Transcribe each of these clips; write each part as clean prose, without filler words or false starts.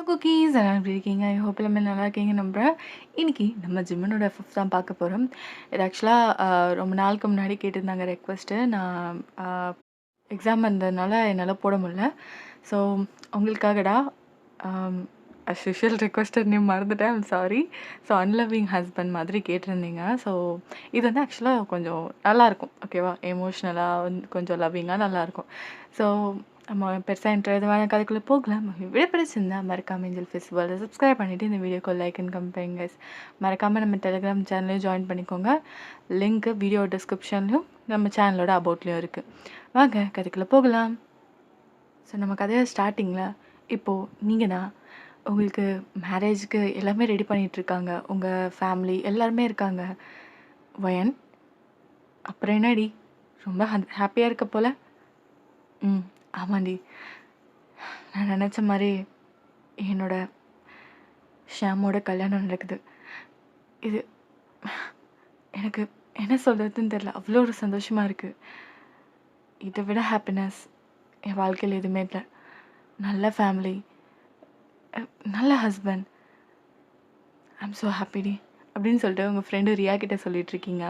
Cookies எல்லாம் எப்படி இருக்கீங்க? ஐ ஹோப் எல்லாமே நல்லா இருக்கீங்க நம்புறேன். இன்னைக்கு நம்ம ஜிம்மனோட ஃபிஃப்த் தான் பார்க்க போகிறோம். இது ஆக்சுவலாக ரொம்ப நாளுக்கு முன்னாடி கேட்டிருந்தாங்க ரெக்வஸ்ட்டு. நான் எக்ஸாம் இருந்ததுனால என்னால் போட முடியல. ஸோ உங்களுக்காகடா அஸ் யூஷுவல் ரெக்வஸ்டட் நேம் மறந்துட்டேன். I'm sorry. So unloving husband மாதிரி கேட்டிருந்தீங்க. ஸோ இது வந்து ஆக்சுவலாக கொஞ்சம் நல்லாயிருக்கும், ஓகேவா? எமோஷ்னலாக வந்து கொஞ்சம் லவ்விங்காக நல்லாயிருக்கும். ஸோ நம்ம பெருசாக இன்ட்ரெஸ்டான கதைக்குள்ளே போகலாம். வீடியோ பிடிச்சிருந்தா மறக்காமல் ஏஞ்சல் ஃபெஸ்டிவலை சப்ஸ்கிரைப் பண்ணிவிட்டு இந்த வீடியோக்கு லைக் அண்ட் கமெண்ட் பண்ணுங்க guys. மறக்காமல் நம்ம டெலிகிராம் சேனலையும் ஜாயின் பண்ணிக்கோங்க. லிங்க்கு வீடியோ டிஸ்கிரிப்ஷன்லையும் நம்ம சேனலோட அபவுட்லேயும் இருக்குது. வாங்க கதைக்குள்ளே போகலாம். ஸோ நம்ம கதையை ஸ்டார்டிங்கில் இப்போது நீங்கள் தான் உங்களுக்கு மேரேஜுக்கு எல்லாமே ரெடி பண்ணிகிட்ருக்காங்க. உங்கள் ஃபேமிலி எல்லாருமே இருக்காங்க. வயன், அப்புறம் என்னடி ரொம்ப ஹாப்பியாக இருக்க போல்? ஆமாண்டி, நான் நினச்ச மாதிரி என்னோட ஷாமோட கல்யாணம் நடக்குது. இது எனக்கு என்ன சொல்கிறதுன்னு தெரில. அவ்வளோ ஒரு சந்தோஷமாக இருக்குது. இதை விட ஹாப்பினஸ் என் வாழ்க்கையில் எதுவுமே இல்லை. நல்ல ஃபேமிலி, நல்ல ஹஸ்பண்ட். ஐம் ஸோ ஹாப்பிடி அப்படின்னு சொல்லிட்டு உங்கள் ஃப்ரெண்டு ரியா கிட்டே சொல்லிகிட்ருக்கீங்க.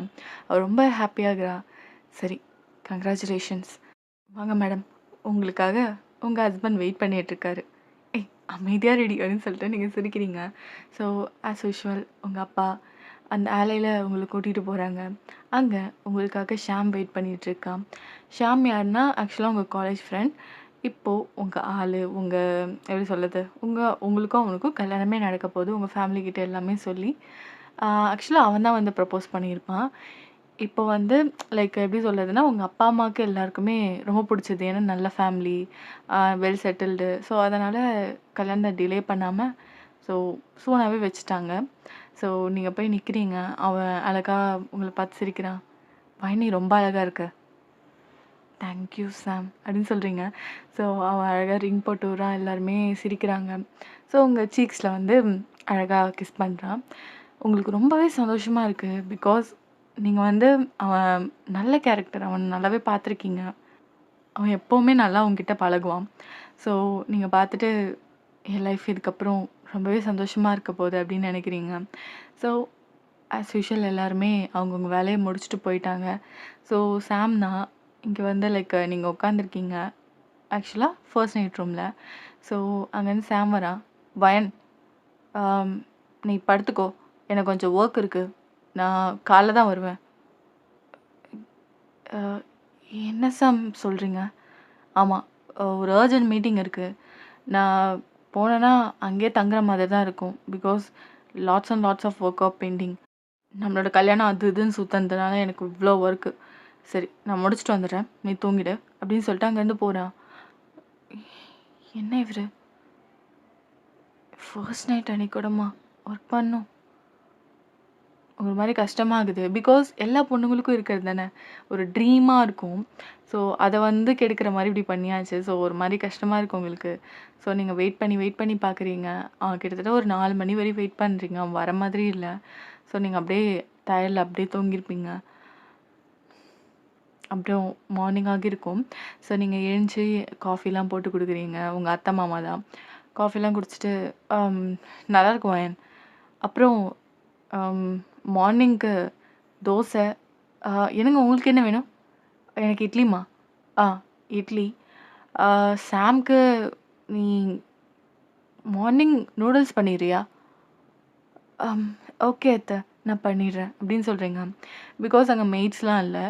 அவள் ரொம்ப ஹாப்பியாகிறா. சரி, கங்க்ராச்சுலேஷன்ஸ். வாங்க மேடம், உங்களுக்காக உங்கள் ஹஸ்பண்ட் வெயிட் பண்ணிகிட்ருக்காரு. ஏய் அமைதியாக ரெடி அப்படின்னு சொல்லிட்டு நீங்கள் சிரிக்கிறீங்க. ஸோ ஆஸ் யூஷுவல் உங்கள் அப்பா அந்த ஆலையில் உங்களை கூட்டிகிட்டு போகிறாங்க. அங்கே உங்களுக்காக ஷாம் வெயிட் பண்ணிகிட்ருக்கான். ஷாம் யாருன்னா ஆக்சுவலாக உங்கள் காலேஜ் ஃப்ரெண்ட். இப்போது உங்கள் ஆள், உங்கள் எப்படி சொல்கிறது, உங்களுக்கும் அவனுக்கும் கல்யாணமே நடக்க போகுது. உங்கள் ஃபேமிலிக்கிட்ட எல்லாமே சொல்லி ஆக்சுவலாக அவன் தான் வந்து ப்ரப்போஸ் பண்ணியிருப்பான். இப்போ வந்து லைக் எப்படி சொல்கிறதுனா, உங்கள் அப்பா அம்மாவுக்கு எல்லாருக்குமே ரொம்ப பிடிச்சது. ஏன்னா நல்ல ஃபேமிலி, வெல் செட்டில்டு. ஸோ அதனால் கல்யாணத்தை டிலே பண்ணாமல் ஸோ சூனாகவே வச்சுட்டாங்க. ஸோ நீங்கள் போய் நிற்கிறீங்க. அவன் அழகாக உங்களை பார்த்து சிரிக்கிறான். வயனி ரொம்ப அழகாக இருக்க. தேங்க்யூ சாம் அப்படின்னு சொல்கிறீங்க. ஸோ அவன் அழகாக ரிங் போட்டு விட்றான். எல்லாருமே சிரிக்கிறாங்க. ஸோ உங்கள் சீக்ஸில் வந்து அழகாக கிஸ் பண்ணுறான். உங்களுக்கு ரொம்பவே சந்தோஷமாக இருக்குது. பிகாஸ் நீங்கள் வந்து அவன் நல்ல கேரக்டர், அவன் நல்லாவே பார்த்துருக்கீங்க. அவன் எப்போவுமே நல்லா உங்ககிட்ட பழகுவான். ஸோ நீங்கள் பார்த்துட்டு என் லைஃப் இதுக்கப்புறம் ரொம்பவே சந்தோஷமாக இருக்க போகுது அப்படின்னு நினைக்கிறீங்க. ஸோ ஆஸ் யூஷுவல் எல்லாருமே அவங்கவுங்க வேலையை முடிச்சுட்டு போயிட்டாங்க. ஸோ சாம்னா இங்கே வந்து லைக் நீங்கள் உட்காந்துருக்கீங்க ஆக்சுவலாக ஃபர்ஸ்ட் நைட் ரூமில். ஸோ அங்கேருந்து சாம் வரான். வயன், நீ படுத்துக்கோ, எனக்கு கொஞ்சம் ஒர்க் இருக்குது, நான் காலைல தான் வருவேன். என்ன சாம் சொல்கிறீங்க? ஆமாம், ஒரு அர்ஜென்ட் மீட்டிங் இருக்குது. நான் போனேன்னா அங்கேயே தங்குற மாதிரி தான் இருக்கும். Because lots and lots of work of pending. நம்மளோட கல்யாணம் அது இதுன்னு சுத்தனதுனால எனக்கு இவ்வளோ ஒர்க்கு. சரி, நான் முடிச்சுட்டு வந்துடுறேன், நீ தூங்கிடு அப்படின்னு சொல்லிட்டு அங்கேருந்து போகிறான். என்ன இவர் ஃபர்ஸ்ட் நைட் அன்னைக்கு கூடமா ஒர்க் பண்ணோம்? ஒரு மாதிரி கஷ்டமாகுது. பிகாஸ் எல்லா பொண்ணுங்களுக்கும் இருக்கிறது தானே, ஒரு ட்ரீமாக இருக்கும். ஸோ அதை வந்து கெடுக்கிற மாதிரி இப்படி பண்ணியாச்சு. ஸோ ஒரு மாதிரி கஷ்டமாக இருக்குது உங்களுக்கு. ஸோ நீங்கள் வெயிட் பண்ணி பார்க்குறீங்க. கிட்டத்தட்ட ஒரு 4 மணி வரையும் வெயிட் பண்ணுறீங்க. அவன் வர மாதிரி இல்லை. ஸோ நீங்கள் அப்படியே டயர்டில் அப்படியே தூங்கியிருப்பீங்க. அப்புறம் மார்னிங் ஆகியிருக்கும். ஸோ நீங்கள் எழுந்துச்சி காஃபிலாம் போட்டு கொடுக்குறீங்க. உங்கள் அத்தை மாமா தான். காஃபிலாம் குடிச்சிட்டு நல்லாயிருக்கும் வயன். அப்புறம் மார்னிங்க்கு தோசை. என்னங்க உங்களுக்கு என்ன வேணும்? எனக்கு இட்லிம்மா. இட்லி. சாம்க்கு நீ மார்னிங் நூடுல்ஸ் பண்ணிடுறியா? ஓகே அத்தை, நான் பண்ணிடுறேன் அப்படின்னு சொல்கிறீங்க. பிகாஸ் அங்கே மெய்ட்ஸ்லாம் இல்லை.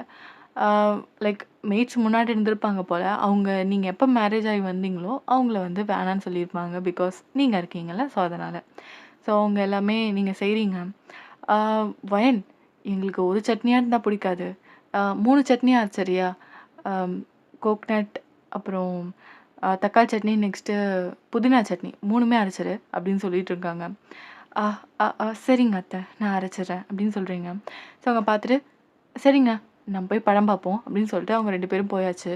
லைக் மெய்ட்ஸ் முன்னாடி இருந்திருப்பாங்க போல். அவங்க நீங்கள் எப்போ மேரேஜ் ஆகி வந்தீங்களோ அவங்கள வந்து வேணான்னு சொல்லியிருப்பாங்க. பிகாஸ் நீங்கள் இருக்கீங்கள, ஸோ அதனால். ஸோ அவங்க எல்லாமே நீங்கள் செய்கிறீங்க. வயன், எங்களுக்கு ஒரு சட்னியாக இருந்தால் பிடிக்காது, 3 சட்னியாக அரைச்சரியா? கோக்னட், அப்புறம் தக்காளி சட்னி, நெக்ஸ்ட்டு புதினா சட்னி, 3மே அரைச்சிரு அப்படின்னு சொல்லிட்டு இருக்காங்க. சரிங்க அத்தை, நான் அரைச்சிட்றேன் அப்படின்னு சொல்கிறீங்க. ஸோ அவங்க பார்த்துட்டு சரிங்க நம்ம போய் படம் பார்ப்போம் அப்படின்னு சொல்லிட்டு அவங்க 2 பேரும் போயாச்சு.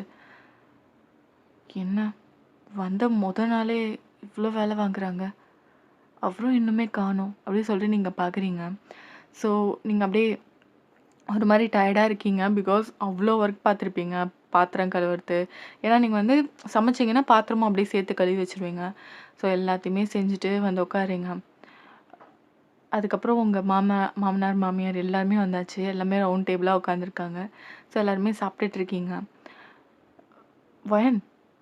என்ன வந்த நாளே இவ்வளோ வேலை வாங்குறாங்க, அவரும் இன்னுமே காணோம் அப்படின்னு சொல்லிட்டு நீங்கள் பார்க்குறீங்க. ஸோ நீங்கள் அப்படியே ஒரு மாதிரி டயர்டாக இருக்கீங்க. பிகாஸ் அவ்வளோ ஒர்க் பார்த்துருப்பீங்க. பாத்திரம் கழுவுறது. ஏன்னா நீங்க வந்து சமைச்சீங்கன்னா, பாத்திரமும் அப்படியே சேர்த்து கழுவி வச்சுருவீங்க. ஸோ எல்லாத்தையுமே செஞ்சுட்டு வந்து உட்காருங்க. அதுக்கப்புறம் உங்க மாமனார், மாமியார் எல்லாருமே வந்தாச்சு. எல்லாமே ரவுண்ட் டேபிளா உட்காந்துருக்காங்க. ஸோ எல்லாருமே சாப்பிட்டுட்டு இருக்கீங்க. "வயன்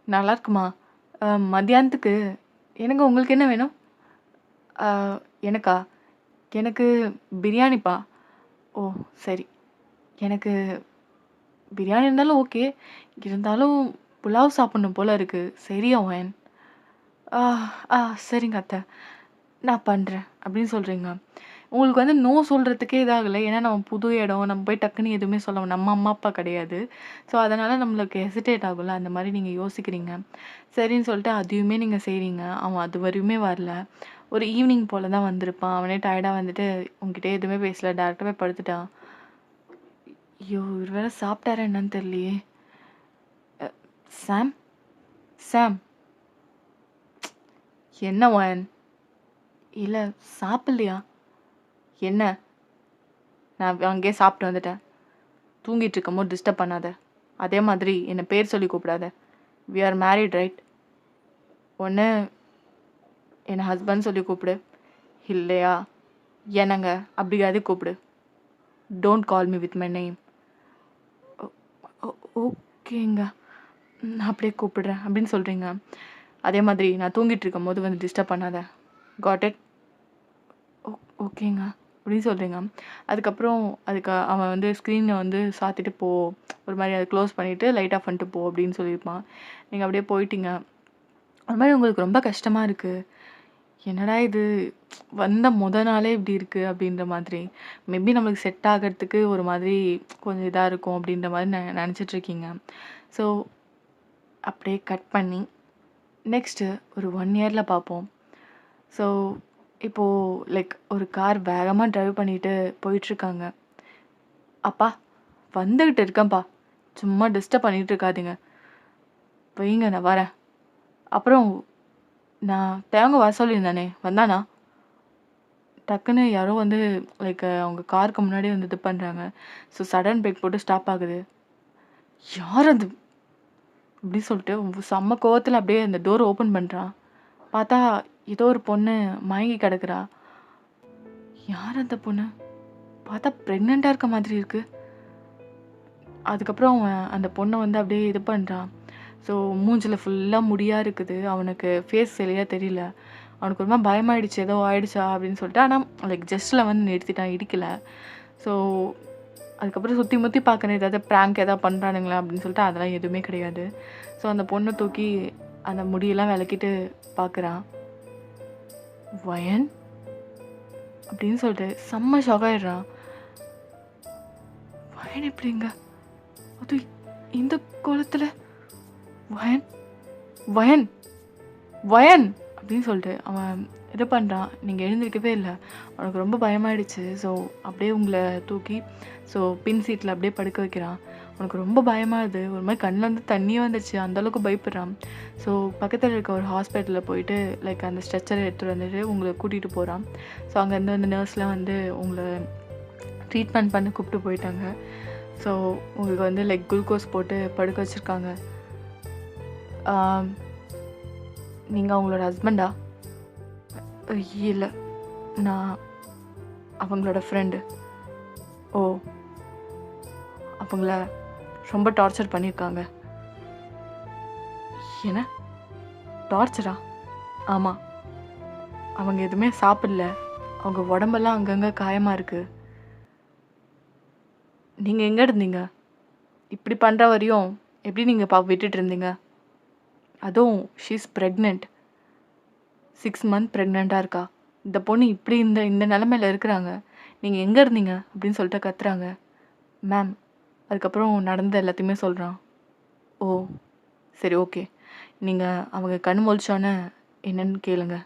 நல்லாருக்குமா? மத்தியானத்துக்கு என்னங்க உங்களுக்கு என்ன வேணும்?" "அ எனக்கா? எனக்கு பிரியாணிப்பா." "ஓ! சரி. எனக்கு பிரியாணி இருந்தாலும் ஓகே. இருந்தாலும் புலாவ் சாப்பிடணும் போல இருக்கு. சரியா வயன்?" "ஆ ஆ சரிங்க அத்த. நான் பண்றேன்." அப்படின்னு சொல்றீங்க. உங்களுக்கு வந்து நோ சொல்றதுக்கே இதாகல. ஏன்னா நம்ம புது இடம். நம்ம போய் டக்குன்னு எதுவுமே சொல்ல நம்ம அம்மா, அப்பா கிடையாது. ஸோ அதனால நம்மளுக்கு ஹெசிடேட் ஆகும்ல. அந்த மாரி நீங்க யோசிக்கிறீங்க. சரின்னு சொல்லிட்டு அதையுமே நீங்க செய்றீங்க. அவன் அதுவரையுமே வரல. ஒரு ஈவினிங் போல தான் வந்திருப்பான். அவனே டயர்டா வந்துட்டு உன்கிட்ட எதுவுமே பேசல. டைரக்ட்டா போய் படுத்துட்டான். ஐயோ! இவரு வேற சாப்பிட்டாரா என்னன்னு தெரியலையே! சாம்? சாம்? என்ன ஒயன்? இல்ல சாப்பிடலையா? என்ன? நான் அங்கேயே சாப்பிட்டு வந்துட்டேன். தூங்கிட்டு இருக்கும்போது டிஸ்டர்ப் பண்ணாத. அதே மாதிரி என்ன பேர் சொல்லி கூப்பிடாத. We are married right? ஒண்ணு என்ன ஹஸ்பண்ட் சொல்லி கூப்பிடு. இல்லையா, என்னங்க அப்படியாவது கூப்பிடு. Don't call me with my name. ஓகேங்க. நான் அப்படியே கூப்பிடுறேன் அப்படின்னு சொல்றீங்க. அதே மாதிரி நான் தூங்கிட்டு இருக்கும்போது வந்து டிஸ்டர்ப் பண்ணாத. Got it? ஓகேங்க அப்படின்னு சொல்றீங்க. அதுக்கப்புறம் அவன் வந்து ஸ்க்ரீனை வந்து சாத்திட்டு போ. ஒரு மாதிரி அதை க்ளோஸ் பண்ணிவிட்டு லைட் ஆஃப் பண்ணிட்டு போ அப்படின்னு சொல்லியிருப்பான். நீங்கள் அப்படியே போயிட்டீங்க. ஒரு மாதிரி உங்களுக்கு ரொம்ப கஷ்டமாக இருக்குது. என்னடா இது வந்த நாளே இப்படி இருக்குது அப்படின்ற மாதிரி. மேபி நம்மளுக்கு செட் ஆகிறதுக்கு ஒரு மாதிரி கொஞ்சம் இதாக இருக்கும் அப்படின்ற மாதிரி நினச்சிட்ருக்கீங்க. ஸோ அப்படியே கட் பண்ணி நெக்ஸ்ட்டு ஒரு 1 இயரில் பார்ப்போம். ஸோ இப்போது லைக் ஒரு கார் வேகமாக டிரைவ் பண்ணிட்டு போயிட்டுருக்காங்க. "அப்பா வந்துக்கிட்டு இருக்கேன்ப்பா, சும்மா டிஸ்டர்ப் பண்ணிகிட்டு இருக்காதீங்க. வைங்க நான் வரேன். அப்புறம் நான் தேவங்க வர சொல்லியிருந்தேனே வந்தானா?" டக்குன்னு யாரோ வந்து லைக் அவங்க காருக்கு முன்னாடி வந்து இது பண்ணுறாங்க. ஸோ சடன் பிரேக் போட்டு ஸ்டாப் ஆகுது. "யார் அது?" அப்படின்னு சொல்லிட்டு செம்ம கோவத்தில் அப்படியே அந்த டோர் ஓப்பன் பண்ணுறான். பார்த்தா ஏதோ ஒரு பொண்ணு மயங்கி கிடக்குறா. யார் அந்த பொண்ணு? பார்த்தா ப்ரெக்னெண்ட்டாக இருக்க மாதிரி இருக்கு. அதுக்கப்புறம் அவன் அந்த பொண்ணை வந்து அப்படியே இது பண்ணுறான். ஸோ மூஞ்சில் ஃபுல்லாக முடியாக இருக்குது. அவனுக்கு ஃபேஸ் சரியாக தெரியல. அவனுக்கு ஒரு மாதிரி பயமாயிடுச்சு. ஏதோ ஆயிடுச்சா அப்படின்னு சொல்லிட்டு. ஆனால் லைக் ஜஸ்ட்டில் வந்து நிறுத்திட்டான், இடிக்கலை. ஸோ அதுக்கப்புறம் சுற்றி முற்றி பார்க்குறேன், ஏதாவது ப்ராங்க் ஏதாவது பண்ணுறானுங்களா அப்படின்னு சொல்லிட்டு அதெல்லாம் எதுவுமே கிடையாது. ஸோ அந்த பொண்ணை தூக்கி அந்த முடியெல்லாம் விளக்கிட்டு பார்க்குறான். வயன் அப்படின்னு சொல்லிட்டு செம்ம ஷாக் ஆயிடுறான். வயன் எப்படிங்க? அது இந்த கோலத்தில்? வயன் வயன் வயன் அப்படின்னு சொல்லிட்டு அவன் இது பண்ணுறான். நீங்கள் எழுந்திருக்கவே இல்லை. அவனுக்கு ரொம்ப பயமாயிடுச்சு. ஸோ அப்படியே உங்களை தூக்கி பின் சீட்டில் அப்படியே படுக்க வைக்கிறான். அவனுக்கு ரொம்ப பயமாகுது. ஒரு மாதிரி கண்ணில் வந்து தண்ணியே வந்துடுச்சு. அந்தளவுக்கு பயப்படுறான். ஸோ பக்கத்தில் இருக்க ஒரு ஹாஸ்பிட்டலில் போயிட்டு லைக் அந்த ஸ்ட்ரெச்சரை எடுத்துகிட்டு வந்துட்டு உங்களை கூட்டிகிட்டு போகிறான். ஸோ அங்கேருந்து வந்து நர்ஸ்லாம் வந்து உங்களை ட்ரீட்மெண்ட் பண்ணி கூப்பிட்டு போயிட்டாங்க. ஸோ உங்களுக்கு வந்து லைக் குளுக்கோஸ் போட்டு படுக்க வச்சுருக்காங்க. நீங்கள் அவங்களோட ஹஸ்பண்டா? இல்லை, நான் அவங்களோட ஃப்ரெண்டு. ஓ, அவங்கள ரொம்ப டார்ச்சர் பண்ணியிருக்காங்க. என்ன டார்ச்சரா? ஆமாம், அவங்க எதுவுமே சாப்பிடல. அவங்க உடம்பெல்லாம் அங்கங்கே காயமாக இருக்குது. நீங்கள் எங்கே இருந்தீங்க? இப்படி பண்ணுற வரையும் எப்படி நீங்கள் விட்டுட்டு இருந்தீங்க? அதுவும் ஷீஸ் ப்ரெக்னென்ட். 6 மந்த் ப்ரெக்னெண்ட்டாக இருக்கா. இந்த பொண்ணு இப்படி இந்த இந்த நிலமையில இருக்கிறாங்க. நீங்கள் எங்கே இருந்தீங்க அப்படின்னு சொல்லிட்டு கத்துறாங்க. மேம் அதுக்கப்புறம் நடந்த எல்லாத்தையுமே சொல்கிறான். ஓ சரி, ஓகே. நீங்கள் அவங்க கண் முழிச்சோன்னே என்னன்னு கேளுங்க.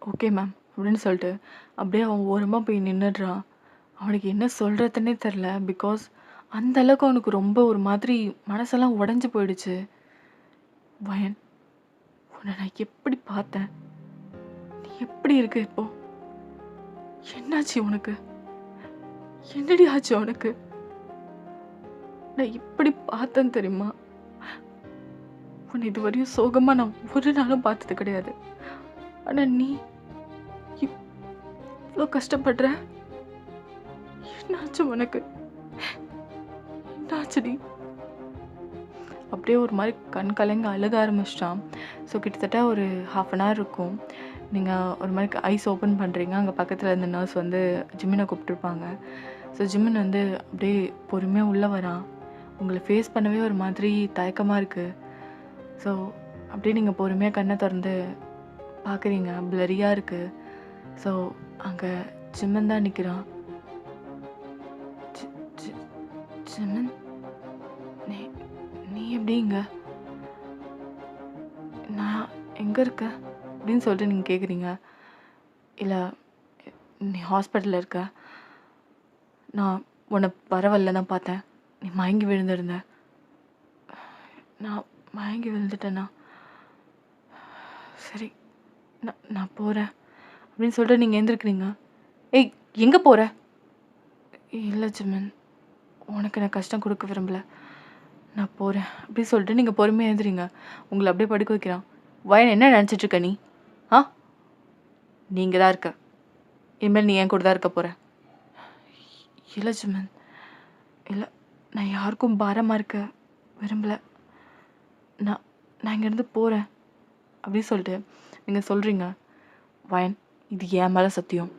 ஓகே மேம் அப்படின்னு சொல்லிட்டு அப்படியே அவன் ஓரமாக போய் நின்றுடுறான். அவனுக்கு என்ன சொல்கிறதுனே தெரில. பிகாஸ் அந்த அளவுக்கு அவனுக்கு ரொம்ப ஒரு மாதிரி மனசெல்லாம் உடஞ்சி போயிடுச்சு. வயன், உன்னை நான் எப்படி பார்த்தேன்? நீ எப்படி இருக்க இப்போ? என்னாச்சு உனக்கு? என்னடி ஆச்சு உனக்கு? நான் இப்படி பார்த்தேன் தெரியுமா? உன்னை இதுவரையும் சோகமா நான் ஒரு நாளும் பார்த்தது கிடையாது. ஆனா நீ இவ்ளோ கஷ்டப்படுற. என்னாச்சு உனக்கு? என்னாச்சுடி? அப்படியே ஒரு மாரி கண் கலங்கி அழுக ஆரம்பிச்சிட்டான். ஸோ கிட்டத்தட்ட ஒரு 1/2 அன் ஹவர் இருக்கும். நீங்க ஒரு மாரி ஐஸ் ஓப்பன் பண்றீங்க. அங்க பக்கத்துல இருந்த நர்ஸ் வந்து ஜிமின கூப்பிட்டுருப்பாங்க. ஸோ ஜிமின் வந்து அப்படியே பொறுமையா உள்ள வரான். உங்கள ஃபேஸ் பண்ணவே ஒரு மாதிரி தயக்கமா இருக்கு. ஸோ அப்படியே நீங்க பொறுமையா கண்ண தொறந்து பார்க்குறீங்க. பிளரியா இருக்கு. ஸோ அங்க ஜிமின் தான் நிக்கிறான். ஜி ஜி ஜிமின், நீ நீ எப்படி இங்க? நான் எங்க இருக்கேன்? அப்படின்னு சொல்லிட்டு நீங்க கேட்குறீங்க. இல்ல, நீ ஹாஸ்பிட்டல்ல இருக்க. நான் உன்னை வர வழில தான் பார்த்தேன். நீ மயங்கி விழுந்திருந்த. நான் மயங்கி விழுந்துட்டேனா? சரி, நான் நான் போறேன் அப்படின்னு சொல்லிட்டு நீங்க எந்திரிக்கிறீங்க. ஏய், எங்க போற? இல்ல ஜிமின், உனக்கு நான் கஷ்டம் கொடுக்க விரும்பல. நான் போறேன் அப்படின்னு சொல்லிட்டு நீங்க பொறுமையா எந்திரிங்க. உங்களை அப்படியே படுக்க வைக்கிறான். வயன், என்ன நினைச்சிட்டு இருக்க நீ? ஆ, நீங்க தான் இருக்க. இனிமேல் நீ என் கூட தான் இருக்க போற. இல்ல ஜிமின், இல்ல, நான் யாருக்கும் பாரமா இருக்க விரும்பல. நான் நான் இங்கேருந்து போறேன் அப்படின்னு சொல்லிட்டு நீங்க சொல்றீங்க. வயன், இது என் மேல சத்தியம்.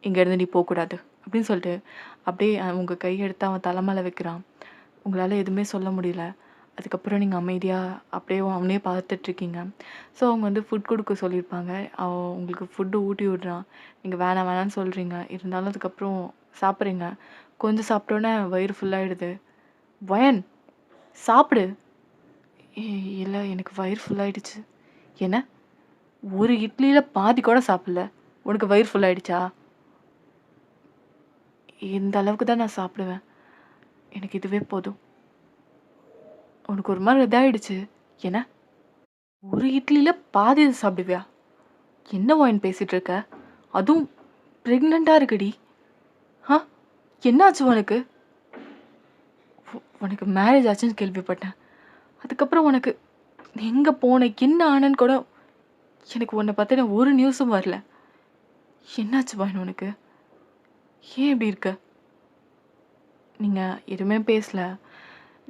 இங்கேருந்து நீ போகக்கூடாது அப்படின்னு சொல்லிட்டு அப்படியே உங்க கையெடுத்து அவன் தலை மேல வைக்கிறான். உங்களால எதுவுமே சொல்ல முடியல. அதுக்கப்புறம் நீங்க அமைதியா அப்படியே அவனே பார்த்துட்டு இருக்கீங்க. ஸோ அவங்க வந்து ஃபுட் கொடுக்க சொல்லியிருப்பாங்க. அவன் உங்களுக்கு ஃபுட்டு ஊட்டி விடுறான். நீங்க வேணாம் வேணான்னு சொல்றீங்க. இருந்தாலும் அதுக்கப்புறம் சாப்பிட்றீங்க. கொஞ்சம் சாப்பிட்டோன்னே வயிறு ஃபுல்லாயிடுது. வயன், சாப்பிடு. இல்ல, எனக்கு வயிறு ஃபுல்லாயிடுச்சு. என்ன? ஒரு இட்லியில பாதி கூட சாப்பிடல. உனக்கு வயிறு ஃபுல்லாயிடுச்சா? இந்த அளவுக்கு தான் நான் சாப்பிடுவேன். எனக்கு இதுவே போதும். உனக்கு ஒரு மாதிரி இதாயிடுச்சு. என்ன? ஒரு இட்லியில பாதி சாப்பிடுவியா? என்ன வாயின் பேசிட்டு இருக்க? அதுவும் பிரெக்னெண்டா இருக்குடி. ஆ, என்னாச்சு உனக்கு? உனக்கு மேரேஜ் ஆச்சுன்னு கேள்விப்பட்டேன். அதுக்கப்புறம் உனக்கு எங்க போன, என்ன ஆனன்னு கூட எனக்கு உன்னை பத்தின ஒரு நியூஸும் வரல. என்னாச்சு வாயின் உனக்கு? ஏன் இப்படி இருக்க? நீங்க எதுவுமே பேசல.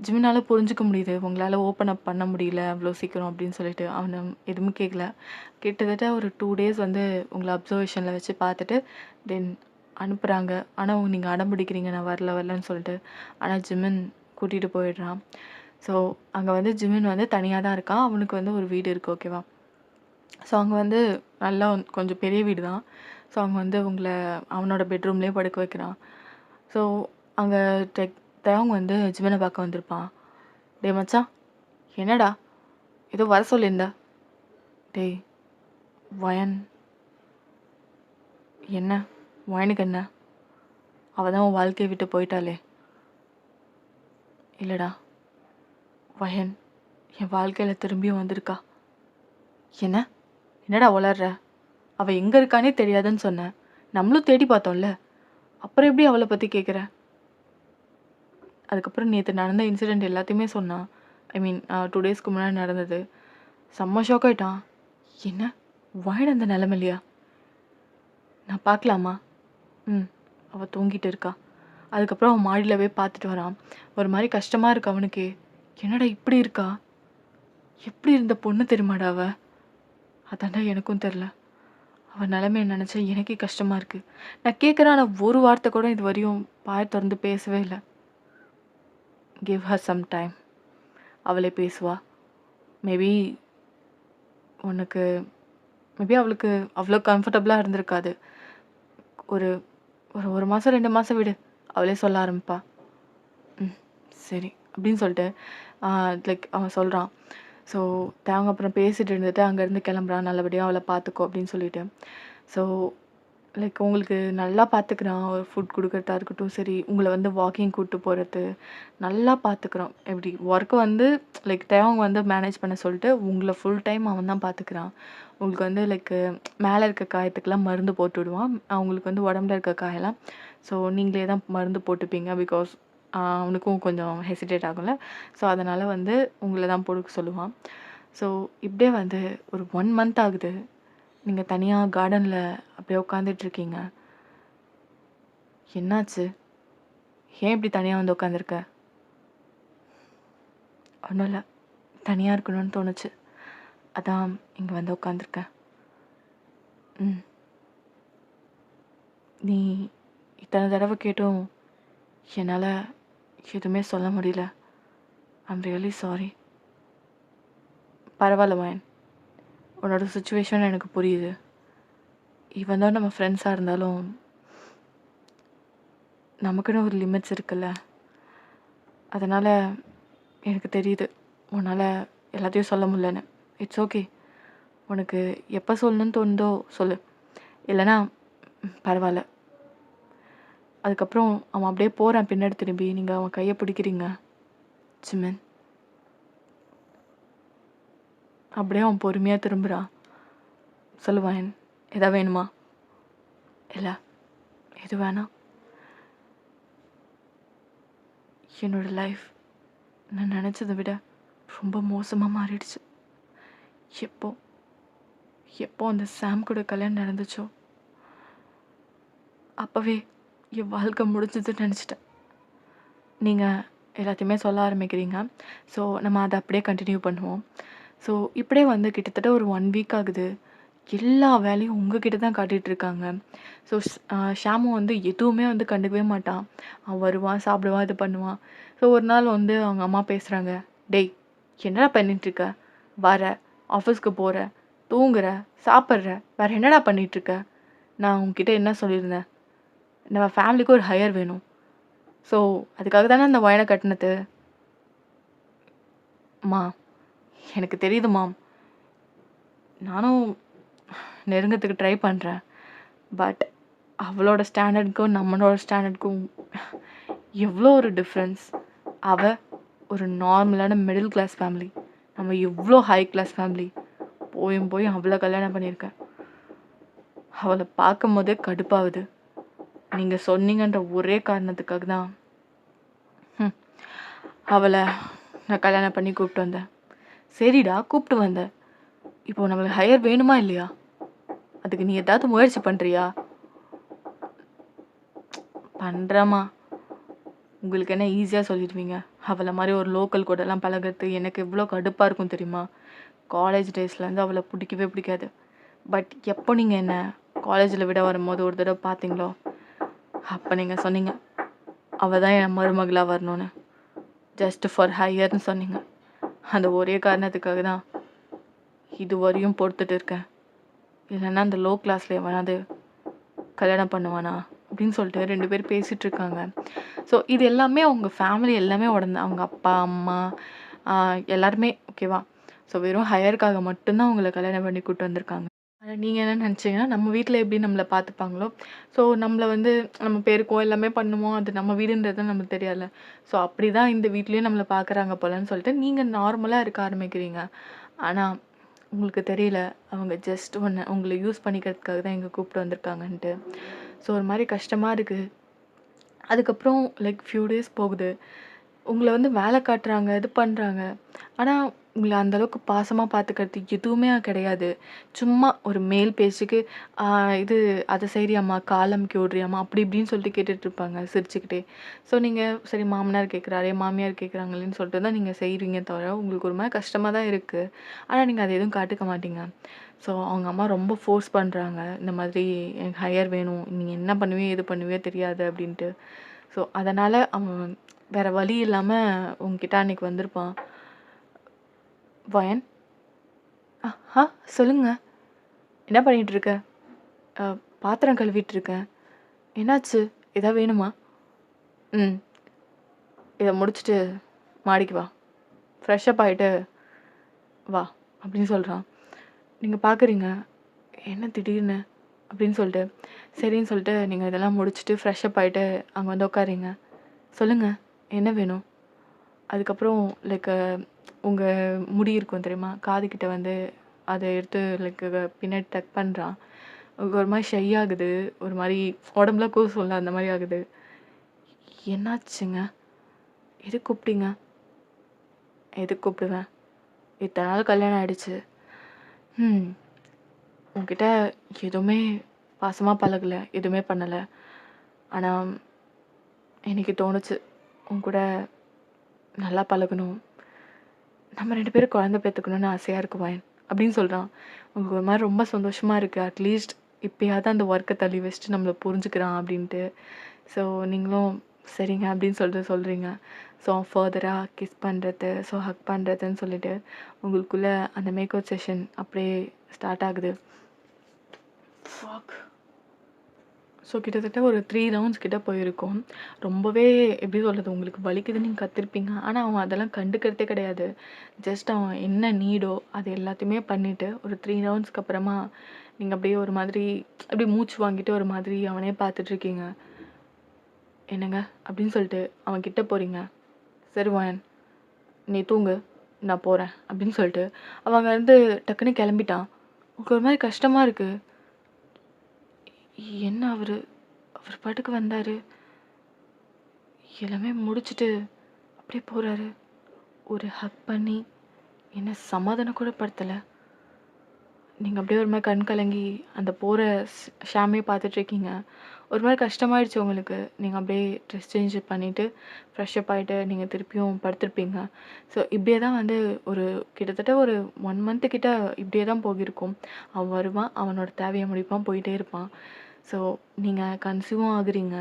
ஜிமினால புரிஞ்சுக்க முடியுது. உங்களால ஓப்பன் அப் பண்ண முடியல அவ்வளோ சீக்கிரம் அப்படின்னு சொல்லிட்டு. அவன எதுவுமே கேட்கல. கிட்டத்தட்ட ஒரு 2 டேஸ் வந்து உங்கள அப்சர்வேஷன்ல வச்சு பார்த்துட்டு தென் அனுப்புறாங்க. ஆனா நீங்க அடம் பிடிக்கிறீங்க நான் வரல வரலன்னு சொல்லிட்டு. ஆனா ஜிமின் கூட்டிட்டு போயிடுறான். ஸோ அங்க வந்து ஜிமின் வந்து தனியா தான் இருக்கான். அவனுக்கு வந்து ஒரு வீடு இருக்கு, ஓகேவா? ஸோ அங்க வந்து நல்லா கொஞ்சம் பெரிய வீடு தான். ஸோ அங்க வந்து உங்கள அவனோட பெட்ரூம்லயே படுக்க வைக்கிறான். ஸோ அங்க தேவங்க வந்து ஜிமினை பார்க்க வந்திருப்பான். டேய் மச்சான், என்னடா ஏதோ வர சொல்லியிருந்த? டேய் வயன், என்ன வயனுக்கு என்ன? அவள் தான் உன் வாழ்க்கையை விட்டு போயிட்டாளே. இல்லைடா வயன், என் வாழ்க்கையில் திரும்பியும் வந்திருக்கா. என்ன? என்னடா உளர்ற? அவள் எங்கே இருக்கானே தெரியாதுன்னு சொன்னேன். நம்மளும் தேடி பார்த்தோம்ல. அப்புறம் எப்படி அவளை பற்றி கேட்குற? அதுக்கப்புறம் நேற்று நடந்த இன்சிடெண்ட் எல்லாத்தையுமே சொன்னான். ஐ மீன் 2 டேஸ்க்கு முன்னாடி நடந்தது. செம்ம ஷாக் ஆயிட்டான். என்ன? வயன் அந்த நிலமையிலையா? நான் பார்க்கலாமா? ம், அவள் தூங்கிட்டு இருக்கா. அதுக்கப்புறம் அவன் மாடியில் போய் பார்த்துட்டு வரான். ஒரு மாதிரி கஷ்டமாக இருக்கு அவனுக்கு. என்னடா இப்படி இருக்கா? எப்படி இருந்த பொண்ணு தெரியுமாடா அவ? அதாண்டா எனக்கும் தெரில. அவன் நிலைமையை நினச்சா எனக்கே கஷ்டமாக இருக்குது. நான் கேட்குறேன், ஆனால் ஒரு வார்த்தை கூட இது வரையும் பாய திறந்து பேசவே இல்லை. கிவ் ஹர் சம் டைம், அவளே பேசுவா. மேபி உனக்கு மேபி அவளுக்கு அவ்வளோ கம்ஃபர்டபுளாக இருந்திருக்காது. ஒரு ஒரு 1 மாதம் 2 மாதம் விடு, அவளே சொல்ல ஆரம்பிப்பா. ம், சரி அப்படின்னு சொல்லிட்டு லைக் அவன் சொல்கிறான். ஸோ தேவங்க அப்புறம் பேசிட்டு இருந்துட்டு அங்கேருந்து கிளம்புறான். நல்லபடியாக அவளை பார்த்துக்கோ அப்படின்னு சொல்லிட்டு. ஸோ லைக் உங்களுக்கு நல்லா பார்த்துக்கிறான். ஒரு ஃபுட் கொடுக்குறதா இருக்கட்டும் சரி, உங்களை வந்து வாக்கிங் கூப்பிட்டு போகிறது நல்லா பார்த்துக்கிறான். எப்படி ஒர்க்கு வந்து லைக் தேவங்க வந்து மேனேஜ் பண்ண சொல்லிட்டு உங்களை ஃபுல் டைம் அவன் தான் பார்த்துக்கிறான். உங்களுக்கு வந்து லைக்கு மேலே இருக்க காயத்துக்கெல்லாம் மருந்து போட்டு விடுவான். அவங்களுக்கு வந்து உடம்புல இருக்க காயெல்லாம் ஸோ நீங்களே தான் மருந்து போட்டுப்பீங்க. பிகாஸ் அவனுக்கும் கொஞ்சம் ஹெசிடேட் ஆகும்ல. ஸோ, அதனால வந்து உங்கள தான் போடுக்க சொல்லுவான். ஸோ, இப்படியே வந்து ஒரு 1 மந்த் ஆகுது. நீங்க தனியா கார்டன்ல அப்படியே உட்காந்துட்ருக்கீங்க. என்னாச்சு? ஏன் இப்படி தனியா வந்து உட்காந்துருக்க? ஒண்ணும் இல்ல. தனியா இருக்கணும்னு தோணுச்சு. அதான் இங்க வந்து உட்காந்துருக்கேன். ம். நீ இத்தன தடவ கேட்டும் என்னால எதுவுமே சொல்ல முடியல. I'm really sorry. பரவால்ல மயன். உன்னோட சிச்சுவேஷன் எனக்கு புரியுது. ஈவன் தான் நம்ம ஃப்ரெண்ட்ஸா இருந்தாலும், நமக்குன்னு ஒரு லிமிட்ஸ் இருக்குல்ல. அதனால எனக்கு தெரியுது. உன்னால எல்லாத்தையும் சொல்ல முடியலன்னு. It's okay. உனக்கு எப்ப சொல்லணும்னு தோணுதோ சொல்லு. இல்லன்னா பரவால்ல. அதுக்கப்புறம் அவன் அப்படியே போறான் பின்னாடி திரும்பி. நீங்க அவன் கைய பிடிக்கிறீங்க. ஜிமின். அப்படியே அவன் பொறுமையா திரும்புறான். சொல்லு மயன். எதா வேணுமா? இல்ல. எது வேணாம். என்னோட லைஃப் நான் நினைச்சதை விட ரொம்ப மோசமா மாறிடுச்சு. எப்போ எப்போ அந்த சாம் கூட கல்யாணம் நடந்துச்சோ அப்பவே என் வாழ்க்கை முடிஞ்சதுன்னு நினச்சிட்டேன். நீங்கள் எல்லாத்தையுமே சொல்ல ஆரம்பிக்கிறீங்க. ஸோ நம்ம அதை அப்படியே கண்டினியூ பண்ணுவோம். ஸோ இப்படியே வந்து கிட்டத்தட்ட ஒரு 1 வீக் ஆகுது. எல்லா வேலையும் உங்ககிட்ட தான் காட்டிட்டு இருக்காங்க. ஸோ ஷாமு வந்து எதுவுமே வந்து கண்டுக்கவே மாட்டான். அவன் வருவான், சாப்பிடுவான், இது பண்ணுவான். ஸோ ஒரு நாள் வந்து அவங்க அம்மா பேசுகிறாங்க. டேய், என்னடா பண்ணிட்டுருக்க? வர, ஆஃபீஸ்க்கு போகிற, தூங்குற, சாப்பிட்ற, வேற என்னடா பண்ணிகிட்ருக்க? நான் உங்ககிட்ட என்ன சொல்லியிருந்தேன்? நம்ம ஃபேமிலிக்கு ஒரு ஹையர் வேணும். ஸோ அதுக்காக தானே அந்த ஒயனை கட்டினது. அம்மா, எனக்கு தெரியுது மாம். நானும் நெருங்கத்துக்கு ட்ரை பண்ணுறேன். பட் அவளோட ஸ்டாண்டர்டுக்கும் நம்மளோட ஸ்டாண்டர்டுக்கும் எவ்வளோ ஒரு டிஃப்ரென்ஸ். அவள் ஒரு நார்மலான மிடில் கிளாஸ் ஃபேமிலி. நம்ம எவ்வளோ ஹை கிளாஸ் ஃபேமிலி. போய் அவளை கல்யாணம் பண்ணியிருக்கேன். அவளை பார்க்கும் போதே கடுப்பாகுது. நீங்கள் சொன்னீங்கன்ற ஒரே காரணத்துக்காக தான் அவளை நான் கல்யாணம் பண்ணி கூப்பிட்டு வந்தேன். சரிடா, கூப்பிட்டு வந்தேன். இப்போ நம்மளுக்கு ஹையர் வேணுமா இல்லையா? அதுக்கு நீ ஏதாவது முயற்சி பண்ணுறியா? பண்ணுறேம்மா. உங்களுக்கு என்ன ஈஸியாக சொல்லிடுவீங்க. அவளை மாதிரி ஒரு லோக்கல் கூடலாம் பழகிறது எனக்கு எவ்வளோ கடுப்பாக இருக்கும் தெரியுமா? காலேஜ் டேஸ்லேருந்து அவளை பிடிக்கவே பிடிக்காது. பட் எப்போ நீங்கள் என்ன காலேஜில் விட வரும்போது ஒரு தடவை பார்த்தீங்களோ, அப்போ நீங்கள் சொன்னீங்க அவள் தான் என் மருமகளாக வரணும்னு. ஜஸ்ட் ஃபார் ஹையர்னு சொன்னீங்க. அந்த ஒரே காரணத்துக்காக தான் இது வரையும் பொறுத்துட்டு இருக்கேன். இல்லைன்னா அந்த லோ கிளாஸில் எவனாவது கல்யாணம் பண்ணுவானா அப்படின்னு சொல்லிட்டு 2 பேர் பேசிகிட்டு இருக்காங்க. ஸோ இது எல்லாமே அவங்க ஃபேமிலி எல்லாமே உடனே அவங்க அப்பா, அம்மா எல்லாருமே ஓகேவா? ஸோ வெறும் ஹையருக்காக மட்டும்தான் அவங்கள கல்யாணம் பண்ணி கூப்பிட்டு வந்திருக்காங்க. ஆனால் நீங்கள் என்ன நினச்சிங்கன்னா, நம்ம வீட்டில் எப்படி நம்மளை பார்த்துப்பாங்களோ, ஸோ நம்மளை வந்து நம்ம பெருக்குவோம், எல்லாமே பண்ணுவோம். அது நம்ம வீடுன்றது நமக்கு தெரியாதுல்ல. ஸோ அப்படி தான் இந்த வீட்லேயும் நம்மளை பார்க்குறாங்க போலன்னு சொல்லிட்டு நீங்கள் நார்மலாக இருக்க ஆரம்பிக்கிறீங்க. ஆனால் உங்களுக்கு தெரியல, அவங்க ஜஸ்ட் உங்களை யூஸ் பண்ணிக்கிறதுக்காக தான் இங்கே கூப்பிட்டு வந்திருக்காங்கன்ட்டு. ஸோ ஒரு மாதிரி கஷ்டமாக இருக்குது. அதுக்கப்புறம் லைக் ஃபியூ டேஸ் போகுது. உங்கள வந்து வேலை காட்டுறாங்க, இது பண்ணுறாங்க. ஆனால் உங்கள அந்தளவுக்கு பாசமாக பார்த்துக்கிறது எதுவுமே கிடையாது. சும்மா ஒரு மேல் பேச்சுக்கு இது அதை செய்றியாம்மா, கால் அமுக்கி விட்றியாம்மா, அப்படி இப்படின்னு சொல்லிட்டு கேட்டுட்ருப்பாங்க சிரிச்சுக்கிட்டே. ஸோ நீங்கள் சரி மாமனார் கேட்குறாரே, மாமியார் கேட்குறாங்களேன்னு சொல்லிட்டு தான் நீங்கள் செய்கிறீங்க தவிர, உங்களுக்கு ஒரு மாதிரி கஷ்டமாக தான் இருக்குது. ஆனால் நீங்கள் அதை எதுவும் காட்டிக்க மாட்டீங்க. ஸோ அவங்க அம்மா ரொம்ப ஃபோர்ஸ் பண்ணுறாங்க. இந்த மாதிரி எனக்கு ஹையர் வேணும். நீங்கள் என்ன பண்ணுவியோ, எது பண்ணுவியோ தெரியாது அப்படின்ட்டு. ஸோ அதனால் அவன் வேறு வழி இல்லாமல் உங்ககிட்ட அன்னைக்கு வந்திருப்பான். வயன், ஆ சொல்லுங்க. என்ன பண்ணிகிட்ருக்க? பாத்திரம் கழுவிட்டுருக்கேன். என்னாச்சு? எதாவது வேணுமா? ம். இதை முடிச்சுட்டு மாடிக்கு வா. ஃப்ரெஷ்ஷப் ஆகிட்டு வா அப்படின்னு சொல்கிறான். நீங்கள் பார்க்குறீங்க, என்ன திடீர்னு அப்படின்னு சொல்லிட்டு, சரின்னு சொல்லிட்டு நீங்கள் இதெல்லாம் முடிச்சுட்டு ஃப்ரெஷ்ஷப் ஆகிட்டு அங்கே வந்து உட்காரிங்க. சொல்லுங்கள், என்ன வேணும்? அதுக்கப்புறம் லைக் உங்கள் முடி இருக்கும் தெரியுமா? காதுகிட்ட வந்து அதை எடுத்து லைக் பின்னாடி டக் பண்ணுறான். ஒரு மாதிரி ஷை ஆகுது. ஒரு மாதிரி உடம்புல கூசும்ல அந்த மாதிரி ஆகுது. என்னாச்சுங்க? எதுக்கு கூப்பிட்டீங்க? எதுக்கு கூப்பிடுவேன்? இத்தனை நாள் கல்யாணம் ஆயிடுச்சு. ம். உன்கிட்ட எதுவுமே பாசமா பழகல. எதுவுமே பண்ணல. ஆனா, இன்னைக்கு தோணுச்சு. உன் கூட நல்லா பழகணும். நம்ம 2 பேரும் குழந்தை பெத்துக்கணும்னு ஆசையா இருக்கு வாயன். அப்படின்னு சொல்றான். உங்களுக்கு ஒரு மாரி ரொம்ப சந்தோஷமா இருக்கு. அட்லீஸ்ட் இப்பயாவது அந்த ஒர்க்க தள்ளி வச்சுட்டு நம்மள புரிஞ்சுக்கிறான் அப்படின்ட்டு. ஸோ நீங்களும் சரிங்க அப்படின்னு சொல்லிட்டு சொல்றீங்க. ஸோ ஃபர்தரா கிஸ் பண்றது, ஸோ ஹக் பண்றதுன்னு சொல்லிட்டு உங்களுக்குள்ள அந்த மேக் அவுட் செஷன் அப்படியே ஸ்டார்ட் ஆகுது. ஃபக். ஸோ கிட்டத்தட்ட ஒரு 3 ரவுண்ட்ஸ் கிட்ட போயிருக்கும். ரொம்பவே எப்படி சொல்றது, உங்களுக்கு வலிக்குதுன்னு நீங்க கத்திருப்பீங்க. ஆனா அவன் அதெல்லாம் கண்டுக்கிறதே கிடையாது. ஜஸ்ட் அவன் என்ன நீடோ அது எல்லாத்தையுமே பண்ணிட்டு ஒரு 3 ரவுண்ட்ஸ்க்கு அப்புறமா நீங்க அப்படியே ஒரு மாதிரி அப்படியே மூச்சு வாங்கிட்டு ஒரு மாதிரி அவனே பார்த்துட்டு இருக்கீங்க. என்னங்க அப்படின்னு சொல்லிட்டு அவன் கிட்ட போறீங்க. சரி வாயன், நீ தூங்கு, நான் போறேன் அப்படின்னு சொல்லிட்டு அவன் அங்கேருந்து டக்குன்னு கிளம்பிட்டான். உங்களுக்கு ஒரு மாதிரி கஷ்டமா இருக்கு. என்ன அவரு அவர் பாட்டுக்கு வந்தாரு, எல்லாமே முடிச்சுட்டு அப்படியே போறாரு. ஒரு ஹக் பண்ணி என்ன சமாதானம் கூட படுத்தல. நீங்க அப்படியே ஒரு மாதிரி கண் கலங்கி அந்த போற ஷாமே பார்த்துட்டு இருக்கீங்க. ஒரு மாதிரி கஷ்டமாயிடுச்சு உங்களுக்கு. நீங்க அப்படியே ட்ரெஸ் சேஞ்ச் பண்ணிட்டு ஃப்ரெஷ்அப் ஆயிட்டு நீங்க திருப்பியும் படுத்திருப்பீங்க. ஸோ இப்படியே தான் வந்து ஒரு கிட்டத்தட்ட ஒரு 1 மந்த் கிட்ட இப்படியே தான் போகிருக்கும். அவன் வருவான், அவனோட தேவையை முடிப்பான், போயிட்டே இருப்பான். ஸோ நீங்க கன்சீவும் ஆகுறீங்க.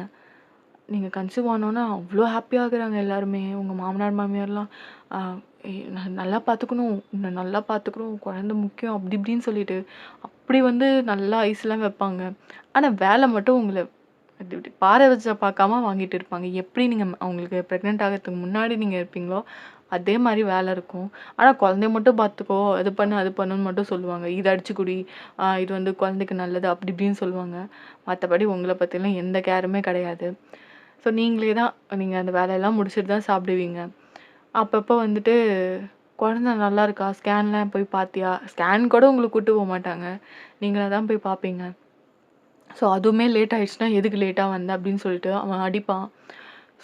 நீங்க கன்சீவ் ஆனோனே அவ்ளோ ஹாப்பி ஆகுறாங்க எல்லாருமே. உங்க மாமனார், மாமியார்லாம் அ நல்லா பார்த்துக்கணும், உன்ன நல்லா பார்த்துக்கணும், குழந்தை முக்கியம் அப்படி இப்படின்னு சொல்லிட்டு, அப்படி வந்து நல்லா ஐஸ்லாம் வைப்பாங்க. ஆனா வேலை மட்டும் உங்கள இப்படி இப்படி பார வச்சா பார்க்காம வாங்கிட்டு இருப்பாங்க. எப்படி நீங்க அவங்களுக்கு பிரெக்னன்ட் ஆகறதுக்கு முன்னாடி நீங்க இருப்பீங்களோ, அதே மாரி வேலை இருக்கும். ஆனா குழந்தைய மட்டும் பார்த்துக்கோ, இது பண்ணு, அது பண்ணுன்னு மட்டும் சொல்லுவாங்க. இத அடிச்சு குடி, இது வந்து குழந்தைக்கு நல்லது அப்படி இப்படின்னு சொல்லுவாங்க. மத்தபடி உங்கள பத்திலாம் எந்த கேருமே கிடையாது. ஸோ நீங்களே தான் நீங்க அந்த வேலையெல்லாம் முடிச்சுட்டு தான் சாப்பிடுவீங்க. அப்பப்போ வந்துட்டு குழந்தை நல்லா இருக்கா? ஸ்கேன்லாம் போய் பார்த்தியா? ஸ்கேன் கூட உங்கள கூட்டு போமாட்டாங்க. நீங்களா தான் போய் பார்ப்பீங்க. ஸோ அதுவுமே லேட் ஆயிடுச்சுன்னா, "எதுக்கு லேட்டா வந்த?" அப்படின்னு சொல்லிட்டு அவன் அடிப்பான்.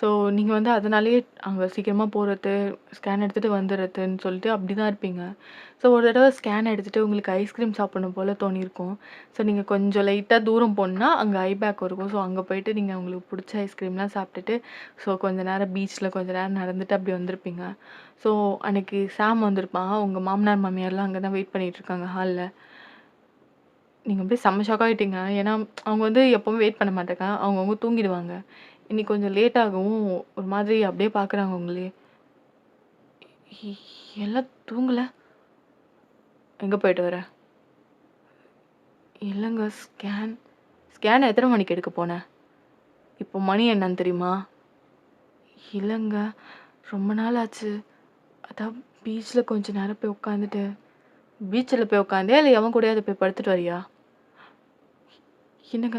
ஸோ நீங்க வந்து அதனாலேயே அங்க சீக்கிரமா போறது, ஸ்கேன் எடுத்துட்டு வந்துர்றதுன்னு சொல்லிட்டு அப்படி தான் இருப்பீங்க. ஸோ ஒரு தடவ ஸ்கேன் எடுத்துட்டு உங்களுக்கு ஐஸ்கிரீம் சாப்பிடணும் போல தோணியிருக்கும். ஸோ நீங்க கொஞ்சம் லைட்டா தூரம் போனீங்கன்னா, அங்க ஐபேக் இருக்கும். ஸோ அங்க போயிட்டு நீங்க உங்களுக்கு புடிச்ச ஐஸ்கிரீம்லாம் சாப்பிட்டுட்டு, ஸோ கொஞ்ச நேரம் பீச்ல கொஞ்ச நேரம் நடந்துட்டு அப்படி வந்திருப்பீங்க. ஸோ அன்னைக்கு சாம் வந்திருப்பான். உங்க மாமனார், மாமியார்லாம் அங்க தான் வெயிட் பண்ணிட்டு இருக்காங்க ஹால்ல. நீங்க அப்படியே செம்ம ஷாக் ஆயிட்டீங்க. ஏன்னா, அவங்க வந்து எப்பவுமே வெயிட் பண்ண மாட்டாங்க. அவங்கவங்க தூங்கிடுவாங்க. இன்னைக்கு கொஞ்சம் லேட் ஆகவும், ஒரு மாதிரி அப்படியே பார்க்குறாங்க உங்களயே. "எ எல்லாம் தூங்கல? எங்க போயிட்டு வர?" "இல்லங்க ஸ்கேன்." "ஸ்கேன் எத்தன மணிக்கு எடுக்க போன? இப்போ மணி என்னன்னு தெரியுமா?" "இல்லங்க, ரொம்ப நாள் ஆச்சு. அதான் பீச்ல கொஞ்ச நேரம் போய் உட்காந்துட்டு." "பீச்ல போய் உட்காந்தியா? இல்ல எவன் கூடயாவது போய் படுத்துட்டு வரியா?" "என்னங்க,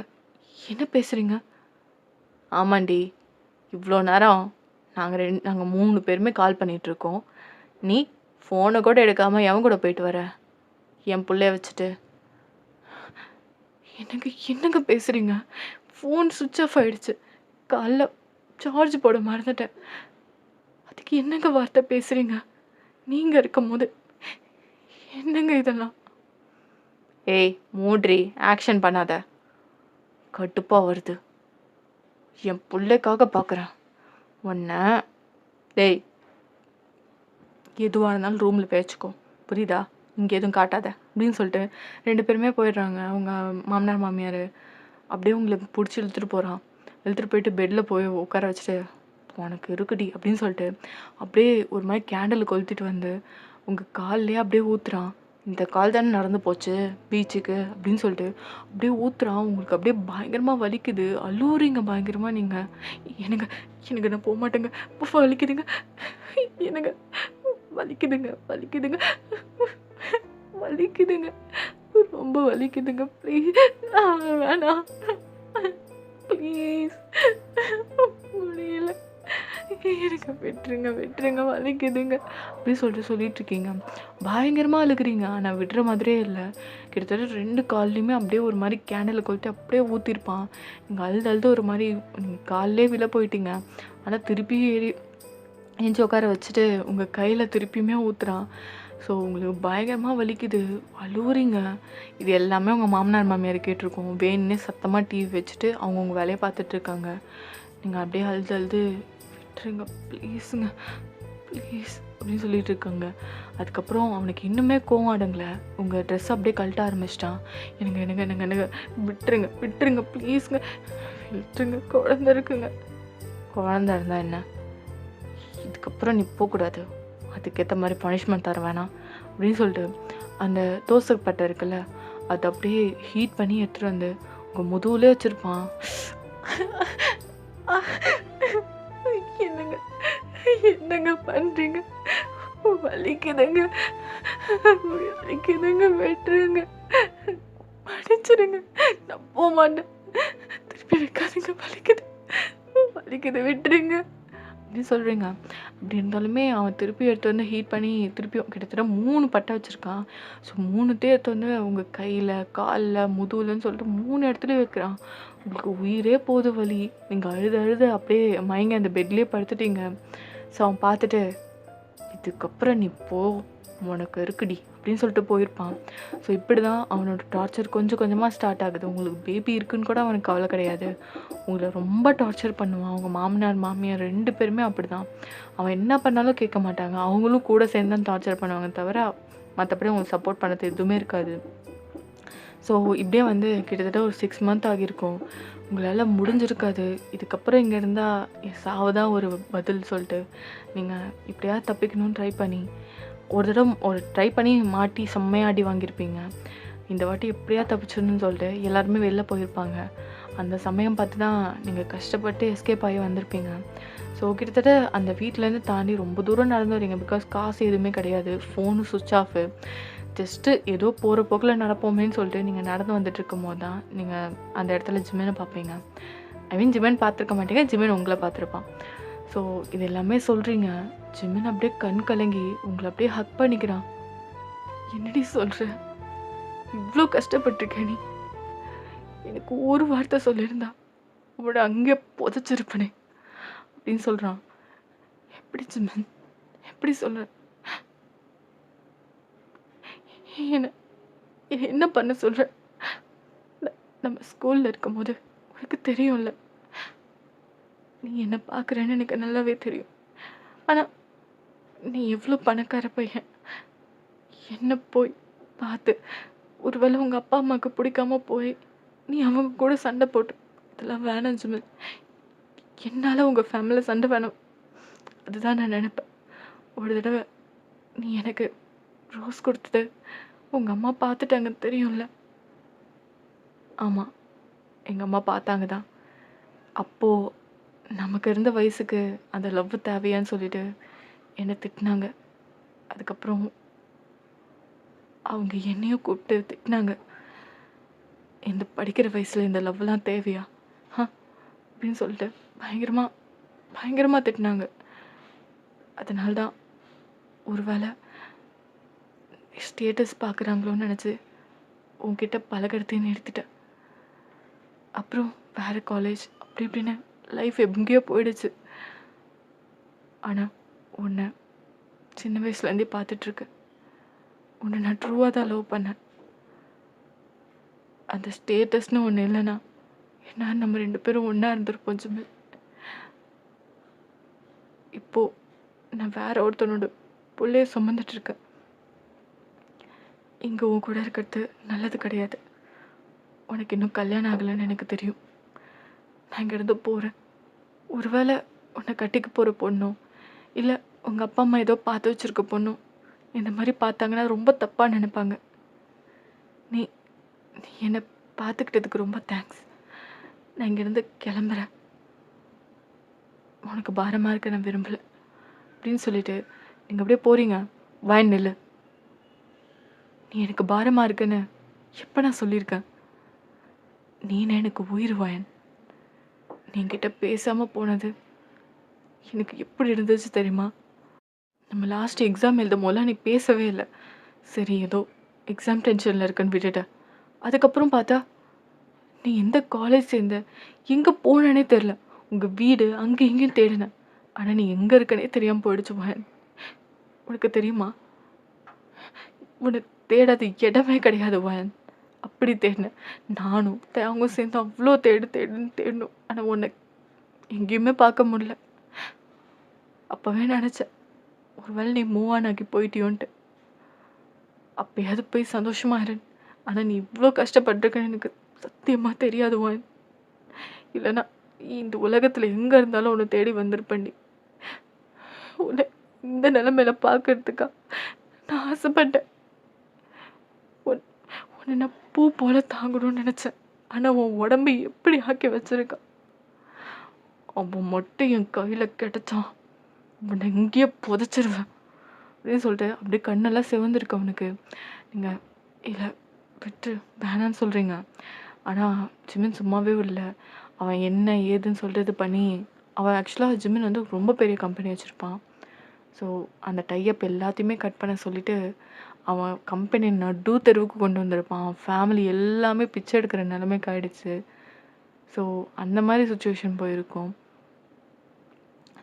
என்ன பேசுறீங்க?" "ஆமாண்டி. இவ்ளோ நேரம் நாங்க 3 பேருமே கால் பண்ணிட்டுருக்கோம். நீ ஃபோன கூட எடுக்காம எவன் கூட போயிட்டு வர? என் புள்ளைய வச்சுட்டு." "என்னங்க என்னங்க பேசுறீங்க? ஃபோன் ஸ்விட்ச் ஆஃப் ஆயிடுச்சு. காலைல சார்ஜ் போட மறந்துட்டேன். அதுக்கு என்னங்க வார்த்தை பேசுறீங்க? நீங்க இருக்கும்போது என்னங்க இதெல்லாம்?" "ஏய் மூட்ரி, ஆக்ஷன் பண்ணாத. கடுப்பா வருது. என் புள்ளைக்காக பார்க்குறேன். உன்ன டேய் எதுவா இருந்தாலும் ரூம்ல போய் வச்சுக்கோ. புரியுதா? இங்க எதுவும் காட்டாத." அப்படின்னு சொல்லிட்டு 2 பேருமே போயிடுறாங்க. அவங்க மாமனார், மாமியாரு. அப்படியே உங்களுக்கு புடிச்சு இழுத்துட்டு போறான். இழுத்துட்டு போயிட்டு பெட்ல போய் உட்கார வச்சுட்டு, "உனக்கு இருக்குடி" அப்படின்னு சொல்லிட்டு, அப்படியே ஒரு மாரி கேண்டில் கொளுத்திட்டு வந்து, உங்க கால்லயே அப்படியே ஊத்துறான். "இந்த கால் தானே நடந்து போச்சு பீச்சுக்கு" அப்படின்னு சொல்லிட்டு, அப்படியே ஊத்துறான். உங்களுக்கு அப்படியே பயங்கரமா வலிக்குது. அழுவுறீங்க பயங்கரமா நீங்க. "எனக்கு எனக்கு நான் போமாட்டேங்க. வலிக்குதுங்க. எனக்கு வலிக்குதுங்க, வலிக்குதுங்க, வலிக்குதுங்க. ரொம்ப வலிக்குதுங்க. ப்ளீஸ் வேணாம். ப்ளீஸ் முடியல. எனக்கு விட்டுருங்க, விட்டுருங்க. வலிக்குதுங்க." அப்படி சொல்லிட்டு இருக்கீங்க. பயங்கரமா அழுகுறீங்க. ஆனா விடுற மாதிரியே இல்ல. கிட்டத்தட்ட 2 கால்லயுமே அப்படியே ஒரு மாரி கேண்டில கொளுத்தி அப்படியே ஊத்திருப்பான். நீங்க அழுது அழுது ஒரு மாரி நீங்க கால்லயே விழ போயிட்டீங்க. ஆனா திருப்பி எந்திச்சு உட்கார வச்சுட்டு உங்கள் கையில் திருப்பியுமே ஊற்றுறான். ஸோ உங்களுக்கு பயங்கரமாக வலிக்குது, அழுவுறீங்க. இது எல்லாமே உங்கள் மாமனார் மாமியார் கேட்டிருக்கோம். வேணுன்னே சத்தமாக டிவி வச்சுட்டு அவங்கவுங்க வேலையை பார்த்துட்ருக்காங்க. நீங்கள் அப்படியே அழுது அழுது விட்டுருங்க ப்ளீஸுங்க ப்ளீஸ் அப்படின்னு சொல்லிட்டு இருக்காங்க. அதுக்கப்புறம் அவனுக்கு இன்னுமே கோவம் அடங்கலை. உங்கள் ட்ரெஸ் அப்படியே கழட்ட ஆரம்பிச்சிட்டான். எனக்கு எனக்கு எனக்கு எனக்கு விட்டுருங்க விட்டுருங்க ப்ளீஸுங்க விட்டுருங்க, குழந்த இருக்குங்க. குழந்த இருந்தால் என்ன, இதுக்கப்புறம் நீ போகக்கூடாது, அதுக்கேற்ற மாதிரி பனிஷ்மெண்ட் தர வேணாம் அப்படின்னு சொல்லிட்டு அந்த தோசை பட்டை இருக்குல்ல அதை அப்படியே ஹீட் பண்ணி எடுத்துகிட்டு வந்து உங்கள் முதுகுலே வச்சுருப்பான். என்னங்க என்னங்க பண்ணுறீங்க, வலிக்குதுங்க வலிக்குதுங்க, வெட்டுருங்க, மன்னிச்சிடுங்க, நான் போக மாட்டேன், திருப்பி வைக்காதீங்க, வலிக்குது வலிக்குது, விட்டுருங்க அப்படின்னு சொல்கிறீங்க. அப்படி இருந்தாலுமே அவன் திருப்பி எடுத்து வந்து ஹீட் பண்ணி திருப்பியும் கிட்டத்தட்ட 3 பட்டை வச்சுருக்கான். ஸோ 3த்தையும் எடுத்து வந்து உங்கள் கையில், காலில், முதுகுலன்னு சொல்லிட்டு 3 இடத்துலையும் வைக்கிறான். உங்களுக்கு உயிரே போகுது வலி. நீங்கள் அழுது அழுது அப்படியே மயங்கி அந்த பெட்லேயே படுத்துட்டீங்க. ஸோ அவன் பார்த்துட்டு இதுக்கப்புறம் நீ போ, உனக்கு இருக்குடி அப்படின்னு சொல்லிட்டு போயிருப்பான். ஸோ இப்படி தான் அவனோட டார்ச்சர் கொஞ்சம் கொஞ்சமாக ஸ்டார்ட் ஆகுது. உங்களுக்கு பேபி இருக்குன்னு கூட அவனுக்கு கவலை கிடையாது. உங்களை ரொம்ப டார்ச்சர் பண்ணுவான். அவங்க மாமனார் மாமியார் 2 பேருமே அப்படி தான். அவன் என்ன பண்ணாலும் கேட்க மாட்டாங்க. அவங்களும் கூட சேர்ந்து தான் டார்ச்சர் பண்ணுவாங்க தவிர மற்றபடி அவங்களுக்கு சப்போர்ட் பண்ணது எதுவுமே இருக்காது. ஸோ இப்படியே வந்து கிட்டத்தட்ட ஒரு 6 மந்த் ஆகியிருக்கும். உங்களால் முடிஞ்சிருக்காது. இதுக்கப்புறம் இங்கே இருந்தால் என் சாவு தான் ஒரு பதில் சொல்லிட்டு நீங்கள் இப்படியாவது தப்பிக்கணும்னு ட்ரை பண்ணி ஒரு தடவை ட்ரை பண்ணி மாட்டி செம்மையாக அடி வாங்கியிருப்பீங்க. இந்த வாட்டி எப்படியா தப்பிச்சிடணும்னு சொல்லிட்டு எல்லாருமே வெளில போயிருப்பாங்க. அந்த சமயம் பார்த்து தான் நீங்கள் கஷ்டப்பட்டு எஸ்கேப் ஆகி வந்திருப்பீங்க. ஸோ கிட்டத்தட்ட அந்த வீட்டிலேருந்து தாண்டி ரொம்ப தூரம் நடந்து வரீங்க. பிகாஸ் காசு எதுவுமே கிடையாது, ஃபோனு சுவிட்ச் ஆஃபு. ஜஸ்ட்டு ஏதோ போகிற போக்கில் நடப்போமேன்னு சொல்லிட்டு நீங்கள் நடந்து வந்துட்டு இருக்கும் போது தான் நீங்கள் அந்த இடத்துல ஜிமினை பார்ப்பீங்க. ஐ மீன் ஜிமின் பார்த்துருக்க மாட்டீங்க, ஜிமின் உங்களை பார்த்துருப்பான். ஸோ இது எல்லாமே சொல்கிறீங்க. ஜிமின் அப்படியே கண் கலங்கி உங்களை அப்படியே ஹக் பண்ணிக்கிறான். என்னடி சொல்கிற, இவ்வளோ கஷ்டப்பட்டிருக்கேன் நீ, எனக்கு ஒரு வார்த்தை சொல்லியிருந்தா உங்களோட அங்கே புதைச்சிருப்பனே அப்படின்னு சொல்கிறான். எப்படி ஜிமின், எப்படி சொல்கிற, என்ன பண்ண சொல்கிற? நம்ம ஸ்கூலில் இருக்கும் போது உனக்கு தெரியும்ல, நீ என்ன பார்க்குறேன்னு எனக்கு நல்லாவே தெரியும். ஆனால் நீ எவ்வளோ பணக்கார பையன், என்ன போய் பார்த்து ஒருவேளை உங்கள் அப்பா அம்மாவுக்கு பிடிக்காம போய் நீ அவங்க கூட சண்டை போட்டு, இதெல்லாம் வேணாம் ஜிமின், என்னால் உங்கள் ஃபேமிலியில் சண்டை வேணும், அதுதான் நான் நினைப்பேன். ஒரு தடவை நீ எனக்கு ரோஸ் கொடுத்தது உங்கள் அம்மா பார்த்துட்டாங்க தெரியும்ல? ஆமாம், எங்கள் அம்மா பார்த்தாங்க தான். அப்போது நமக்கு இருந்த வயசுக்கு அந்த லவ் தேவையான்னு சொல்லிட்டு என்னை திட்டினாங்க. அதுக்கப்புறம் அவங்க என்னையும் கூப்பிட்டு திட்டினாங்க. இந்த படிக்கிற வயசில் இந்த லவ்லாம் தேவையா அப்படின்னு சொல்லிட்டு பயங்கரமாக திட்டினாங்க. அதனால்தான் ஒரு வேளை ஸ்டேட்டஸ் பார்க்குறாங்களோன்னு நினச்சி உங்ககிட்ட பழகிறதையும் நிறுத்திட்டேன். அப்புறம் வேறு காலேஜ் அப்படி இப்படின்னு லைஃப் எங்கேயோ போயிடுச்சு. ஆனால் உன்னை சின்ன வயசுலேருந்தே பார்த்துட்ருக்கேன். உன்னை நான் ட்ரூவாக தான் லவ் பண்ணேன். அந்த ஸ்டேட்டஸ்னு ஒன்று இல்லைன்னா என்ன நம்ம 2 பேரும் ஒன்றா இருந்திருப்போம் ஜிமின். இப்போது நான் வேற ஒருத்தனோட பிள்ளைய சுமந்துட்டுருக்கேன். இங்கே உன் கூட இருக்கிறது நல்லது கிடையாது. உனக்கு இன்னும் கல்யாணம் ஆகலைன்னு எனக்கு தெரியும். நான் இங்கேருந்து போகிறேன். ஒருவேளை உன்னை கட்டிக்க போகிற பொண்ணும் இல்லை உங்கள் அப்பா அம்மா ஏதோ பார்த்து வச்சுருக்க பொண்ணும் இந்த மாதிரி பார்த்தாங்கன்னா ரொம்ப தப்பாக நினைப்பாங்க. நீ நீ என்னை பார்த்துக்கிட்டதுக்கு ரொம்ப தேங்க்ஸ். நான் இங்கேருந்து கிளம்புறேன். உனக்கு பாரமாக இருக்க நான் விரும்பலை அப்படின்னு சொல்லிட்டு நீங்கள் அப்படியே போகிறீங்க. வாய் நில்லு. நீ எனக்கு பாரமாக இருக்குன்னு எப்போ நான் சொல்லியிருக்கேன்? நீனே எனக்கு உயிர் வாயன். நீ என்கிட்ட பேசாமல் போனது எனக்கு எப்படி இருந்துச்சு தெரியுமா? நம்ம லாஸ்ட் எக்ஸாம் எழுதும் போதெல்லாம் நீ பேசவே இல்லை. சரி ஏதோ எக்ஸாம் டென்ஷனில் இருக்குன்னு விட்டுட்டேன். அதுக்கப்புறம் பார்த்தா நீ எந்த காலேஜ் சேர்ந்த, எங்கே போனேனே தெரில. உங்கள் வீடு அங்கே இங்கேயும் தேடினேன். ஆனா நீ எங்க இருக்கன்னே தெரியாம போயிடுச்சு வயன். உனக்கு தெரியுமா? உன்னை தேடாத இடமே கிடையாது வயன். அப்படி தேடினேன். நானும் தேவங்களும் சேர்ந்து அவ்வளோ தேடணும். ஆனா உன்னை எங்கேயுமே பார்க்க முடியல. அப்பவே நினைச்சேன், ஒருவேளை நீ மூவ் ஆன் ஆகி போயிட்டியோன்ட்டு. அப்பயாவது போய் சந்தோஷமா இரு. ஆனா நீ இவ்வளோ கஷ்டப்பட்டிருக்கன்னு எனக்கு சத்தியமா தெரியாது வயன். இல்லைன்னா இந்த உலகத்துல எங்க இருந்தாலும் உன்னை தேடி வந்திருப்பேன்டி. உன்னை இந்த நிலைமையில பார்க்கறதுக்கா நான் ஆசைப்பட்டேன். உன்- உன்னை நான் பூ போல தாங்கணும்னு நினைச்சேன். ஆனா உன் உடம்பு எப்படி ஆக்கி வச்சிருக்கா. அவன் மட்டும் என் கையில கிடைச்சான், உன்னை எங்கேயோ புதைச்சிருவேன் அப்படின்னு சொல்லிட்டு அப்படியே கண்ணெல்லாம் சிவந்திருக்கு அவனுக்கு. நீங்க இல்லை விட்டு வேணான்னு சொல்றீங்க. ஆனா ஜிமின் சும்மாவே இல்லை. அவன் என்ன ஏதுன்னு சொல்லிட்டு இது பண்ணி, அவன் ஆக்சுவலாக ஜிமின் வந்து ரொம்ப பெரிய கம்பெனி வச்சுருப்பான். ஸோ அந்த டைப் எல்லாத்தையுமே கட் பண்ண சொல்லிட்டு அவன் கம்பெனி நடு தெருவுக்கு கொண்டு வந்திருப்பான். ஃபேமிலி எல்லாமே பிச்சை எடுக்கிற நிலைமைக்கு ஆயிடுச்சு. ஸோ அந்த மாதிரி சுச்சுவேஷன் போயிருக்கும்.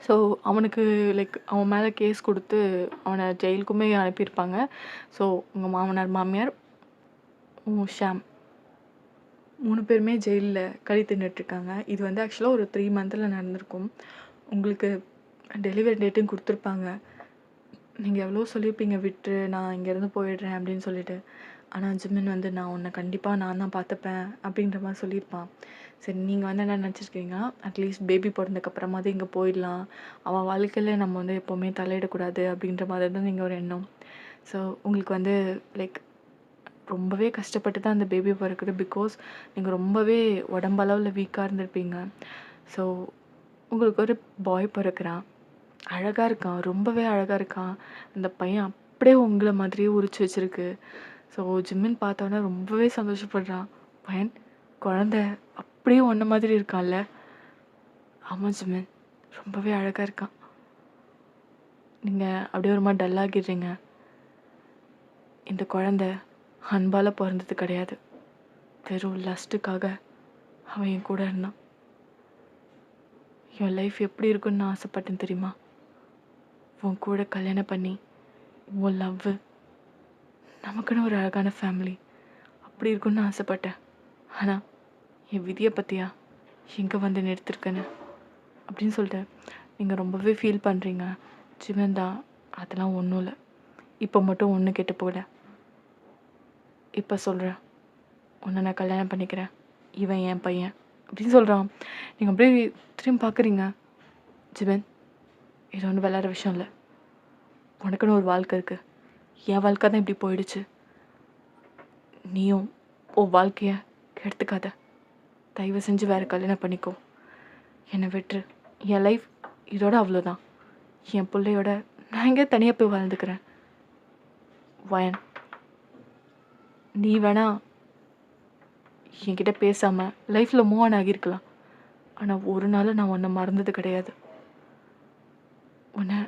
ஸோ அவனுக்கு லைக் அவன் மேலே கேஸ் கொடுத்து அவனை ஜெயிலுக்குமே அனுப்பியிருப்பாங்க. ஸோ உங்கள் மாமனார் மாமியார் ஷாம் 3 பேருமே ஜெயிலில் களி தின்னுட்ருக்காங்க. இது வந்து ஆக்சுவலாக ஒரு 3 மந்தில் நடந்திருக்கும். உங்களுக்கு டெலிவரி டேட்டும் கொடுத்துருப்பாங்க. நீங்கள் எவ்வளோ சொல்லியிருப்பீங்க, விட்டு நான் இங்கேருந்து போயிடுறேன் அப்படின்னு சொல்லிட்டு. ஆனால் ஜிமின் வந்து நான் உன்னை கண்டிப்பாக நான் தான் பார்த்துப்பேன் அப்படின்ற மாதிரி சொல்லியிருப்பான். சரி நீங்கள் வந்து என்ன நினச்சிருக்கீங்க, அட்லீஸ்ட் பேபி பிறந்ததுக்கப்புறமாவது இங்கே போயிடலாம், அவன் வாழ்க்கையில் நம்ம வந்து எப்போவுமே தலையிடக்கூடாது அப்படின்ற மாதிரி தான் நீங்கள் ஒரு எண்ணம். ஸோ உங்களுக்கு வந்து லைக் ரொம்பவே கஷ்டப்பட்டு தான் அந்த பேபி பிறக்குது. பிகாஸ் நீங்கள் ரொம்பவே உடம்பளவில் வீக்காக இருந்திருப்பீங்க. ஸோ உங்களுக்கு ஒரு பாய் பிறக்கிறான், அழகாக இருக்கான், ரொம்பவே அழகாக இருக்கான். அந்த பையன் அப்படியே உங்களை மாதிரியே உரிச்சு வச்சிருக்கு. ஸோ ஜிம்மின் பார்த்தோன்னே ரொம்பவே சந்தோஷப்படுறான். பையன் குழந்தை அப்படியே ஒன்றை மாதிரி இருக்கான்ல. ஆமாம் ஜிம்மின் ரொம்பவே அழகாக இருக்கான். நீங்கள் அப்படியே ஒரு மாதிரி டல்லாகிடுறீங்க. இந்த குழந்தை அன்பால் பிறந்தது கிடையாது, வெறும் லஸ்ட்டுக்காக அவன் என் கூட இருந்தான். என் லைஃப் எப்படி இருக்குன்னு நான் ஆசைப்பட்டேன் தெரியுமா? உன் கூட கல்யாணம் பண்ணி உன் லவ்வு, நமக்குன்னு ஒரு அழகான ஃபேமிலி அப்படி இருக்குன்னு ஆசைப்பட்டேன். ஆனால் என் விதியை பற்றியா எங்கே வந்து நிறுத்திருக்கேன்னு அப்படின்னு சொல்லிட்டு நீங்கள் ரொம்பவே ஃபீல் பண்ணுறீங்க. ஜிமன் தான் அதெல்லாம் ஒன்றும் இல்லை, இப்போ மட்டும் ஒன்று கெட்டு போகல. இப்போ சொல்கிறேன், உன்னை நான் கல்யாணம் பண்ணிக்கிறேன், இவன் என் பையன் அப்படின்னு சொல்கிறான். நீங்கள் அப்படியே திரும்பி பார்க்குறீங்க. ஜிமன் இது ஒன்றும் விளையாடுற விஷயம் இல்லை, உனக்குன்னு ஒரு வாழ்க்கை இருக்குது. என் வாழ்க்கை தான் இப்படி போயிடுச்சு, நீயும் உன் வாழ்க்கையை கெடுத்துக்காத. தயவு செஞ்சு வேறு கல்யாணம் பண்ணிக்கோ, என்னை விட்டுரு. என் லைஃப் இதோட அவ்வளோதான். என் பிள்ளையோட நான் எங்கே தனியாக போய் வாழ்ந்துக்கிறேன். வயன் நீ வேணா என்கிட்ட பேசாமல் லைஃப்பில் மூவ் ஆன் ஆகியிருக்கலாம். ஆனால் ஒரு நாள் நான் உன்னை மறந்தது கிடையாது, உன்னை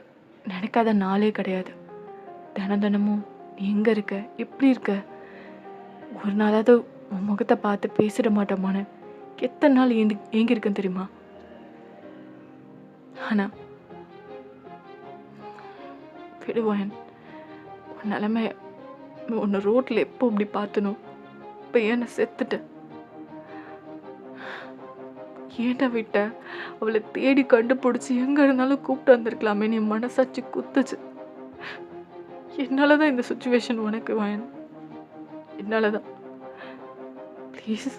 நினைக்காத நாளே கிடையாது. தினமும் நீ எங்கே இருக்க, எப்படி இருக்க, ஒரு நாளாவது உன் முகத்தை பார்த்து பேசிட மாட்டோமான்னு எத்தனை நாள் ஏங்கியிருக்கேன் தெரியுமா? ஆனால் விடுவாயன், உன் நிலைமை உன்னை ரோட்டில் எப்போ இப்படி பார்த்தனும், இப்போ ஏன் செத்துட்டேன், ஏன்டா விட்ட? அவளை தேடி கண்டுபிடிச்சி எங்கே இருந்தாலும் கூப்பிட்டு வந்திருக்கலாமே, நீ மனசாட்சி குத்துச்சு. என்னால் தான் இந்த சுச்சுவேஷன் உனக்கு வாயன், என்னால் தான். ப்ளீஸ்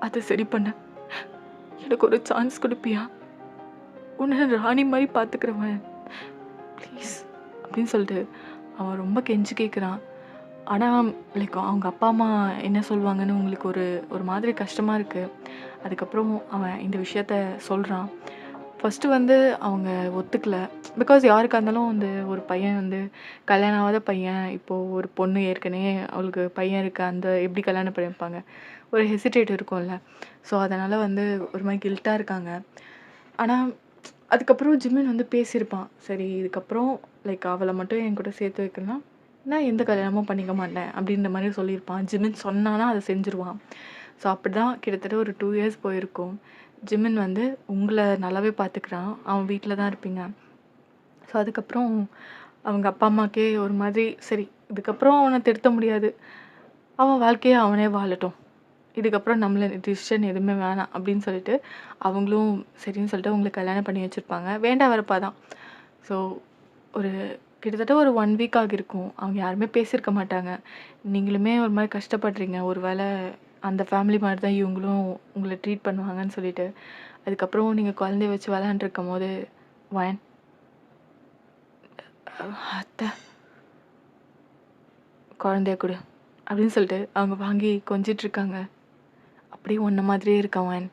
அதை சரி பண்ண எனக்கு ஒரு சான்ஸ் கொடுப்பியா? உன்னை ராணி மாதிரி பார்த்துக்கிறவன் ப்ளீஸ் அப்படின்னு சொல்லிட்டு அவன் ரொம்ப கெஞ்சி கேட்குறான். ஆனால் லைக் அவங்க அப்பா அம்மா என்ன சொல்லுவாங்கன்னு உங்களுக்கு ஒரு மாதிரி கஷ்டமாக இருக்குது. அதுக்கப்புறம் அவன் இந்த விஷயத்த சொல்கிறான். ஃபஸ்ட்டு வந்து அவங்க ஒத்துக்கல. பிகாஸ் யாருக்காக இருந்தாலும் வந்து ஒரு பையன் வந்து கல்யாணம் ஆகாத பையன், இப்போது ஒரு பொண்ணு ஏற்கனவே அவளுக்கு பையன் இருக்குது, அந்த எப்படி கல்யாணம் பண்ணியிருப்பாங்க, ஒரு ஹெசிடேட் இருக்கும்ல. ஸோ அதனால் வந்து ஒரு மாதிரி கில்ட்டாக இருக்காங்க. ஆனால் அதுக்கப்புறம் ஜிம்மின் வந்து பேசியிருப்பான். சரி இதுக்கப்புறம் லைக் அவளை மட்டும் என் கூட சேர்த்து வைக்கலாம், நான் எந்த கல்யாணமும் பண்ணிக்க மாட்டேன் அப்படின்ற மாதிரி சொல்லியிருப்பான். ஜிம்மின் சொன்னான்னா அதை செஞ்சுருவான். ஸோ அப்படி தான் கிட்டத்தட்ட ஒரு 2 இயர்ஸ் போயிருக்கும். ஜிமின் வந்து உங்கள நல்லாவே பார்த்துக்கிறான். அவன் வீட்ல தான் இருப்பீங்க. ஸோ அதுக்கப்புறம் அவங்க அப்பா, அம்மாக்கே ஒரு மாதிரி சரி இதுக்கப்புறம் அவன திருத்த முடியாது. அவன் வாழ்க்கைய அவனே வாழட்டும். இதுக்கப்புறம் நம்மள டிசிஷன் எதுவுமே வேணாம் அப்படின்னு சொல்லிட்டு, அவங்களும் சரின்னு சொல்லிட்டு உங்களுக்கு கல்யாணம் பண்ணி வச்சிருப்பாங்க. வேண்டா வெறுப்பா தான். ஸோ ஒரு கிட்டத்தட்ட ஒரு 1 வீக் ஆகியிருக்கும். அவங்க யாருமே பேசியிருக்க மாட்டாங்க. நீங்களுமே ஒரு மாரி கஷ்டப்படுறீங்க. ஒரு வேள அந்த ஃபேமிலி மாரி தான் இவங்களும் உங்கள ட்ரீட் பண்ணுவாங்கன்னு சொல்லிட்டு. அதுக்கப்புறம் நீங்க குழந்தைய வச்சு விளையாண்டுருக்கும்போது, "வயன் அத்த குழந்தைய குடு" அப்படின்னு சொல்லிட்டு அவங்க வாங்கி கொஞ்சிட்டுருக்காங்க. அப்படியே உன்ன மாதிரியே இருக்கான் வயன்.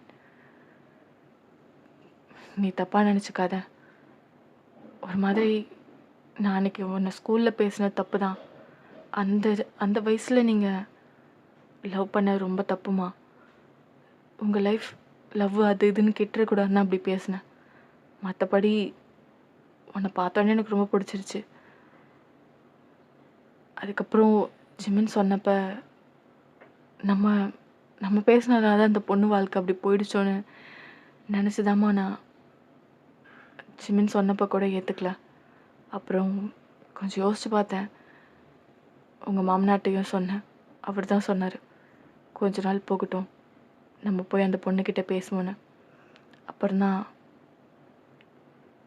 நீ தப்பா நெனச்சுக்காத. ஒரு மாதிரி நான் அன்னைக்கு உன்ன ஸ்கூல்ல பேசினது தப்பு தான். அந்த அந்த வயசுல நீங்க லவ் பண்ணது ரொம்ப தப்புமா. உங்க லைஃப் லவ் அது இதுன்னு கெட்டுறக்கூடாதுன்னு அப்படி பேசினேன். மத்தபடி உன்ன பார்த்தோனே எனக்கு ரொம்ப பிடிச்சிருச்சு. அதுக்கப்புறம் ஜிமின் சொன்னப்ப, நம்ம நம்ம பேசினதுனால தான் அந்த பொண்ணு வாழ்க்கை அப்படி போயிடுச்சோன்னு நெனச்சுதாம்மா நான் ஜிமின் சொன்னப்ப கூட ஏத்துக்கல. அப்புறம் கொஞ்சம் யோசிச்சு பார்த்தேன். உங்க மாமனார்ட்டயும் சொன்னேன். அவரு தான் சொன்னாரு, "கொஞ்ச நாள் போகட்டும். நம்ம போய் அந்த பொண்ணுகிட்ட பேசுவோன்னு." அப்புறம் தான்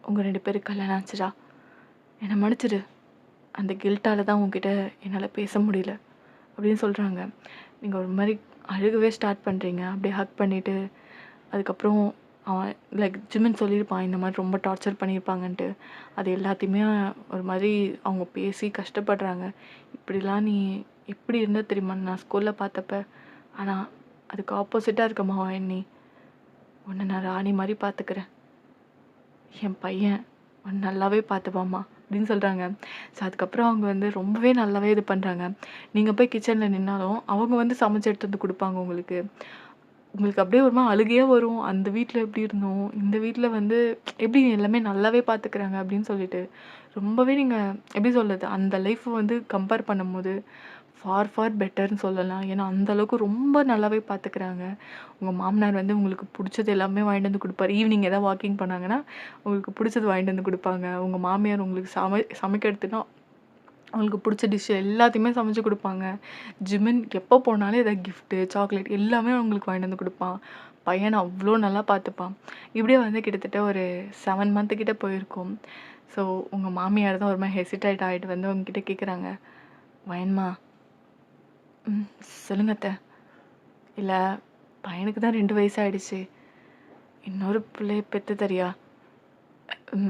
உங்க 2 பேருக்கு கல்யாணம் ஆச்சுடா. என்ன மன்னிச்சிடு. அந்த கில்ட்டால தான் உன்கிட்ட என்னால பேச முடியல. அப்படின்னு சொல்றாங்க. நீங்க ஒரு மாரி அழுகவே ஸ்டார்ட் பண்றீங்க. அப்படியே ஹக் பண்ணிட்டு, அதுக்கப்புறம் அவன் லைக் ஜிமின் சொல்லியிருப்பான், இந்த மாரி ரொம்ப டார்ச்சர் பண்ணியிருப்பாங்கன்ட்டு. அது எல்லாத்தையுமே ஒரு மாரி அவங்க பேசி கஷ்டப்படுறாங்க. இப்படிலாம் நீ எப்படி இருந்த தெரியுமா நான் ஸ்கூல்ல பார்த்தப்ப? ஆனா, அதுக்கு ஆப்போசிட்டா இருக்கம்மா நீ. உன்ன நான் ராணி மாரி பார்த்துக்கிறேன். என் பையன் உன்ன நல்லாவே பார்த்துப்பாம்மா அப்படின்னு சொல்றாங்க. ஸோ அதுக்கப்புறம் அவங்க வந்து ரொம்பவே நல்லாவே இது பண்றாங்க. நீங்க போய் கிச்சன்ல நின்னாலும், அவங்க வந்து சமைச்சு எடுத்து வந்து குடுப்பாங்க உங்களுக்கு. உங்களுக்கு அப்படியே ஒரு மாரி அழுகையே வரும். அந்த வீட்ல எப்படி இருந்தோம், இந்த வீட்ல வந்து எப்படி எல்லாமே நல்லாவே பார்த்துக்கிறாங்க அப்படின்னு சொல்லிட்டு. ரொம்பவே நீங்க எப்படி சொல்றது, அந்த லைஃப் வந்து கம்பேர் பண்ணும்போது ஃபார் பெட்டர்ன்னு சொல்லலாம். ஏன்னா அந்த அளவுக்கு ரொம்ப நல்லாவே பார்த்துக்கிறாங்க. உங்க மாமனார் வந்து உங்களுக்கு புடிச்சது எல்லாமே வாங்கிட்டு வந்து குடுப்பாரு. ஈவினிங் ஏதாவது வாக்கிங் போனாங்கன்னா, உங்களுக்கு புடிச்சது வாங்கிட்டு வந்து குடுப்பாங்க. உங்க மாமியார் உங்களுக்கு சமைக்கிறதுன்னா அவங்களுக்கு புடிச்ச டிஷ் எல்லாத்தையுமே சமைச்சு குடுப்பாங்க. ஜிமின் எப்போ போனாலும் ஏதாவது கிஃப்ட்டு, சாக்லேட் எல்லாமே அவங்களுக்கு வாங்கிட்டு வந்து குடுப்பான். பையன அவ்ளோ நல்லா பார்த்துப்பான். இப்படியே வந்து கிட்டத்தட்ட ஒரு 7 மந்த் கிட்ட போயிருக்கும். ஸோ உங்க மாமியார் தான் ஒரு மாரி ஹெசிடேட் ஆயிட்டு வந்து உங்ககிட்ட கேட்குறாங்க, "வயன்மா." ம். சொல்லுங்க அத்த. இல்ல பையனுக்கு தான் 2 வயசு ஆயிடுச்சு. இன்னொரு பிள்ளைய பெத்து தரியா?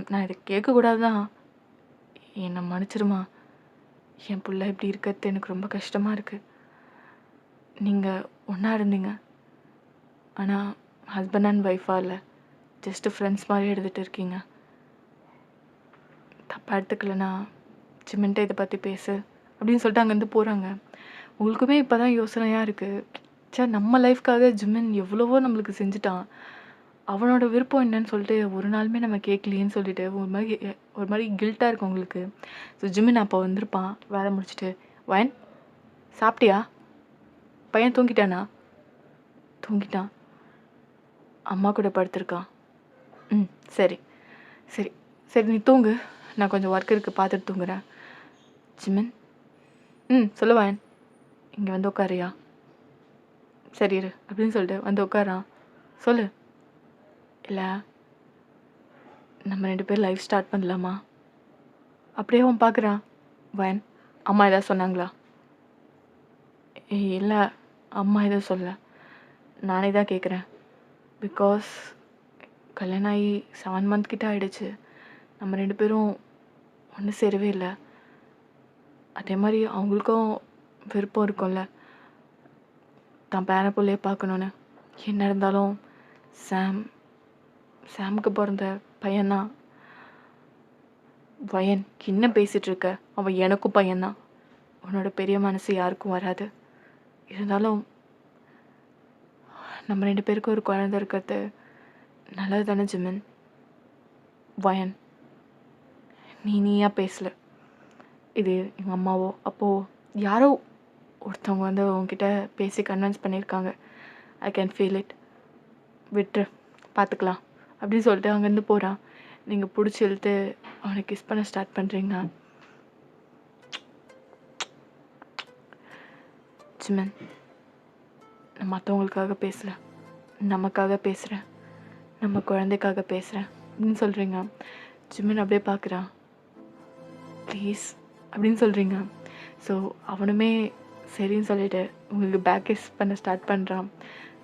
நான் இத கேட்கக்கூடாது தான். என்ன மன்னிச்சிடுமா. என் புள்ள இப்படி இருக்கிறது எனக்கு ரொம்ப கஷ்டமா இருக்கு. நீங்க ஒண்ணா இருந்தீங்க. ஆனா ஹஸ்பண்ட் அண்ட் ஒய்ஃபா இல்ல. ஜஸ்ட் ஃப்ரெண்ட்ஸ் மாரி எடுத்துட்டு இருக்கீங்க. தப்பா எடுத்துக்கலனா சிமெண்ட்ட இத பத்தி பேசு அப்படின்னு சொல்லிட்டு அங்கேருந்து போறாங்க. உங்களுக்குமே இப்பதான் யோசனையா இருக்கு. ச்சே! நம்ம லைஃப்க்காக ஜிமின் எவ்வளவோ நம்மளுக்கு செஞ்சுட்டான். அவனோட விருப்பம் என்னன்னு சொல்லிட்டு ஒரு நாளுமே நம்ம கேட்கலையேன்னு சொல்லிட்டு ஒரு மாரி கில்ட்டா இருக்கு உங்களுக்கு. ஸோ ஜிமின் அப்போ வந்திருப்பான் வேலை முடிச்சுட்டு. "வயன் சாப்பிட்டியா? பையன் தூங்கிட்டானா?" "தூங்கிட்டான். அம்மா கூட படுத்திருக்கான்." "ம். சரி, சரி. சரி நீ தூங்கு. நான் கொஞ்சம் ஒர்க் இருக்கு பார்த்துட்டு தூங்குறேன்." "ஜிமின்." "ம். சொல்லு வயன்." "இங்க வந்து உட்காருயா." "சரி இரு." அப்படின்னு சொல்லிட்டு வந்து உட்கார்றான். "சொல்லு." "இல்ல நம்ம 2 பேரும் லைஃப் ஸ்டார்ட் பண்ணலாமா?" அப்படியே அவன் பார்க்குறான். "வயன் அம்மா ஏதாவது சொன்னாங்களா?" "ஏய் இல்ல. அம்மா எதுவும் சொல்லல. நானே தான் கேட்குறேன். பிகாஸ் கல்யாணம் ஆகி 7 மந்த் கிட்ட ஆயிடுச்சு. நம்ம 2 பேரும் ஒண்ணு சேரவே இல்ல. அதே மாரி அவங்களுக்கும் விருப்பம் இருக்கும்ல. தான் பேர புள்ளைய பார்க்கணும்னு. என்ன இருந்தாலும் சாம் சாமுக்கு பொறந்த பையன் தான். வயன் என்ன பேசிட்டு இருக்க? அவன் எனக்கும் பையன் தான். உன்னோட பெரிய மனசு யாருக்கும் வராது. இருந்தாலும் நம்ம 2 பேருக்கும் ஒரு குழந்தை இருக்கிறது நல்லது தானே ஜிமின்." "வயன் நீயா பேசல. இது எங்க அம்மாவோ, அப்பாவோ யாரோ ஒருத்தவங்க வந்து உன்கிட்ட பேசி கன்வின்ஸ் பண்ணியிருக்காங்க. I can feel it. விட்ரு. பார்த்துக்கலாம் அப்படின்னு சொல்லிட்டு அங்கேருந்து போகிறான். நீங்கள் பிடிச்சி இழுத்து அவனை கிஸ் பண்ண ஸ்டார்ட் பண்ணுறீங்க. ஜிமின், நான் மற்றவங்களுக்காக பேசல, நமக்காக பேசுகிறேன், நம்ம குழந்தைக்காக பேசுகிறேன் அப்படின்னு சொல்கிறீங்க. ஜிமின் அப்படியே பார்க்குறான். ப்ளீஸ் அப்படின்னு சொல்கிறீங்க. ஸோ அவனுமே சரின்னு சொல்லிட்டு உங்களுக்கு பேக் கிஸ் பண்ண ஸ்டார்ட் பண்ணுறான்.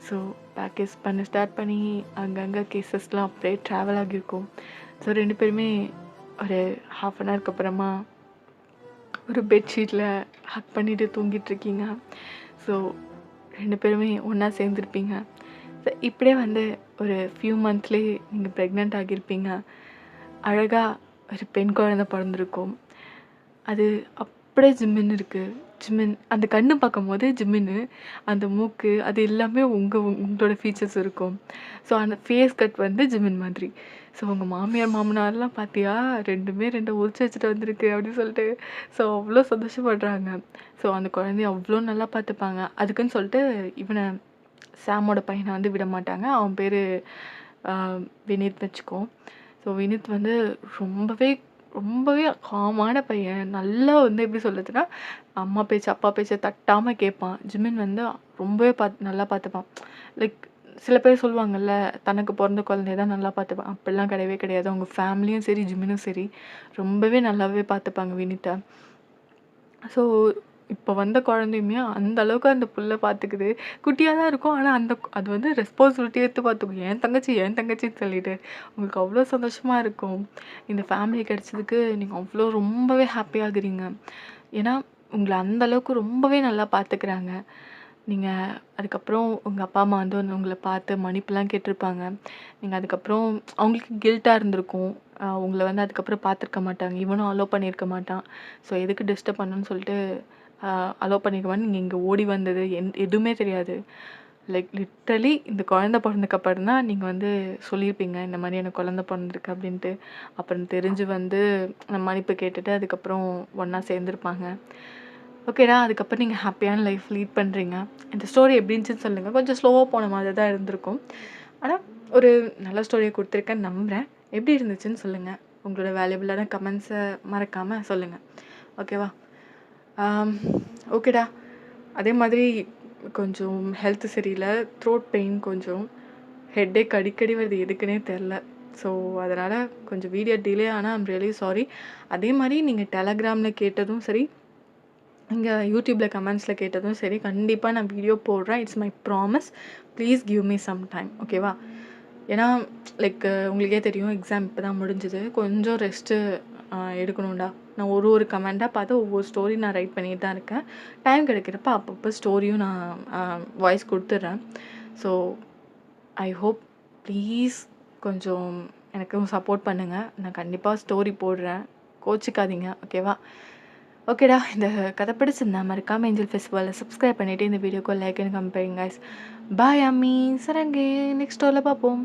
ஸோ பேக் கிஸ் பண்ண ஸ்டார்ட் பண்ணி அங்கங்கே கேசஸ்லாம் அப்படியே ட்ராவல் ஆகியிருக்கும். ஸோ 2 பேருமே ஒரு ½ அன் ஹவருக்கு அப்புறமா ஒரு பெட்ஷீட்டில் ஹக் பண்ணிவிட்டு தூங்கிட்டுருக்கீங்க. ஸோ 2 பேருமே ஒன்றா சேர்ந்துருப்பீங்க. ஸோ இப்படியே வந்து ஒரு ஃபியூ மந்த்லேயே நீங்கள் ப்ரெக்னென்ட் ஆகியிருப்பீங்க. அழகாக ஒரு பெண் குழந்தை பிறந்திருக்கும். அது அப்படியே ஜிம்மின்னு இருக்குது. ஜிமின் அந்த கண்ணு பார்க்கும்போது ஜிம்மின்னு, அந்த மூக்கு அது எல்லாமே உங்களோட ஃபீச்சர்ஸ் இருக்கும். ஸோ அந்த ஃபேஸ் கட் வந்து ஜிமின் மாதிரி. ஸோ உங்கள் மாமியார் மாமனார்லாம் பார்த்தியா 2மே 2 உரிச்சு வச்சுட்டு வந்திருக்கு அப்படின்னு சொல்லிட்டு ஸோ அவ்வளோ சந்தோஷப்படுறாங்க. ஸோ அந்த குழந்தைய அவ்வளோ நல்லா பார்த்துப்பாங்க. அதுக்குன்னு சொல்லிட்டு இவனை சாமோட பையனை வந்து விட மாட்டாங்க. அவன் பேர் வினீத் வச்சுக்கோ. ஸோ வினீத் வந்து ரொம்பவே ரொம்பவே காமான பையன். நல்லா வந்து எப்படி சொல்கிறதுன்னா, அம்மா பேச்சு அப்பா பேச்சை தட்டாமல் கேட்பான். ஜிமின் வந்து ரொம்பவே நல்லா பார்த்துப்பான். லைக் சில பேர் சொல்லுவாங்கல்ல, தனக்கு பிறந்த குழந்தைய தான் நல்லா பார்த்துப்பான். அப்படிலாம் கிடையவே கிடையாது. அவங்க ஃபேமிலியும் சரி ஜிமினும் சரி ரொம்பவே நல்லாவே பார்த்துப்பாங்க வினிதா. ஸோ இப்போ வந்த குழந்தையுமே அந்த அளவுக்கு அந்த புள்ள பார்த்துக்குது. குட்டியாக தான் இருக்கும். ஆனால் அது வந்து ரெஸ்பான்சிபிலிட்டி எடுத்து பார்த்துக்கும். என் தங்கச்சின்னு சொல்லிட்டு உங்களுக்கு அவ்வளோ சந்தோஷமாக இருக்கும். இந்த ஃபேமிலி கிடச்சதுக்கு நீங்கள் அவ்வளோ ரொம்பவே ஹாப்பியாகிறீங்க. ஏன்னா உங்களை அந்த அளவுக்கு ரொம்பவே நல்லா பார்த்துக்கிறாங்க. நீங்கள் அதுக்கப்புறம் உங்கள் அப்பா அம்மா வந்து உங்களை பார்த்து மன்னிப்புலாம் கேட்டிருப்பாங்க. நீங்கள் அதுக்கப்புறம் அவங்களுக்கு கில்ட்டாக இருந்திருக்கும். உங்களை வந்து அதுக்கப்புறம் பார்த்துருக்க மாட்டாங்க. இவனும் அலோவ் பண்ணியிருக்க மாட்டான். ஸோ எதுக்கு டிஸ்டர்ப் பண்ணணும்னு சொல்லிட்டு அலோவ் பண்ணிக்குவான்னு நீங்கள் இங்கே ஓடி வந்தது எதுவுமே தெரியாது. லைக் லிட்ரலி இந்த குழந்த பிறந்ததுக்கப்புறம் தான் நீங்கள் வந்து சொல்லியிருப்பீங்க, இந்த மாதிரி எனக்கு குழந்த பிறந்திருக்கு அப்படின்ட்டு. அப்புறம் தெரிஞ்சு வந்து மன்னிப்பு கேட்டுட்டு அதுக்கப்புறம் ஒன்றா சேர்ந்துருப்பாங்க. ஓகேடா, அதுக்கப்புறம் நீங்கள் ஹாப்பியான லைஃப் லீட் பண்ணுறீங்க. இந்த ஸ்டோரி எப்படி இருந்துச்சுன்னு சொல்லுங்கள். கொஞ்சம் ஸ்லோவாக போன மாதிரி தான் இருந்திருக்கும். ஆனால் ஒரு நல்ல ஸ்டோரியை கொடுத்துருக்கேன்னு நம்புகிறேன். எப்படி இருந்துச்சுன்னு சொல்லுங்கள். உங்களோட வேல்யூபிளான கமெண்ட்ஸை மறக்காமல் சொல்லுங்கள். ஓகேவா? ஓகேடா. அதே மாதிரி கொஞ்சம் ஹெல்த் சரியில்லை, த்ரோட் பெயின், கொஞ்சம் ஹெட்டேக் அடிக்கடி வருது, எதுக்குன்னே தெரில. ஸோ அதனால் கொஞ்சம் வீடியோ டிலே ஆனால் ஐம் ரியலி சாரி. அதே மாதிரி நீங்கள் டெலகிராமில் கேட்டதும் சரி, இங்கே யூடியூப்பில் கமெண்ட்ஸில் கேட்டதும் சரி, கண்டிப்பாக நான் வீடியோ போடுறேன். It's my promise. Please give me some time. ஓகேவா? ஏன்னா லைக் உங்களுக்கே தெரியும், எக்ஸாம் இப்போ தான் முடிஞ்சுது. கொஞ்சம் ரெஸ்ட்டு எடுக்கணும்டா. நான் ஒரு கமெண்ட்டாக பார்த்து ஒவ்வொரு ஸ்டோரி நான் ரைட் பண்ணிட்டு தான் இருக்கேன். டைம் கிடைக்கிறப்ப அப்பப்போ ஸ்டோரியும் நான் வாய்ஸ் கொடுத்துட்றேன். ஸோ ஐ ஹோப் ப்ளீஸ் கொஞ்சம் எனக்கும் சப்போர்ட் பண்ணுங்கள். நான் கண்டிப்பாக ஸ்டோரி போடுறேன், கோச்சிக்காதீங்க. ஓகேவா? ஓகேடா. இந்த கதை பிடிச்சிருந்தா மறக்காமல் ஏஞ்சல் ஃபெஸ்டிவலில் சப்ஸ்கிரைப் பண்ணிவிட்டு இந்த வீடியோக்கு லைக் அண்ட் கம்பேரிங் கைஸ். பாய் அம்மி சரங்கே. நெக்ஸ்ட் ஸ்டோரியில் பார்ப்போம்.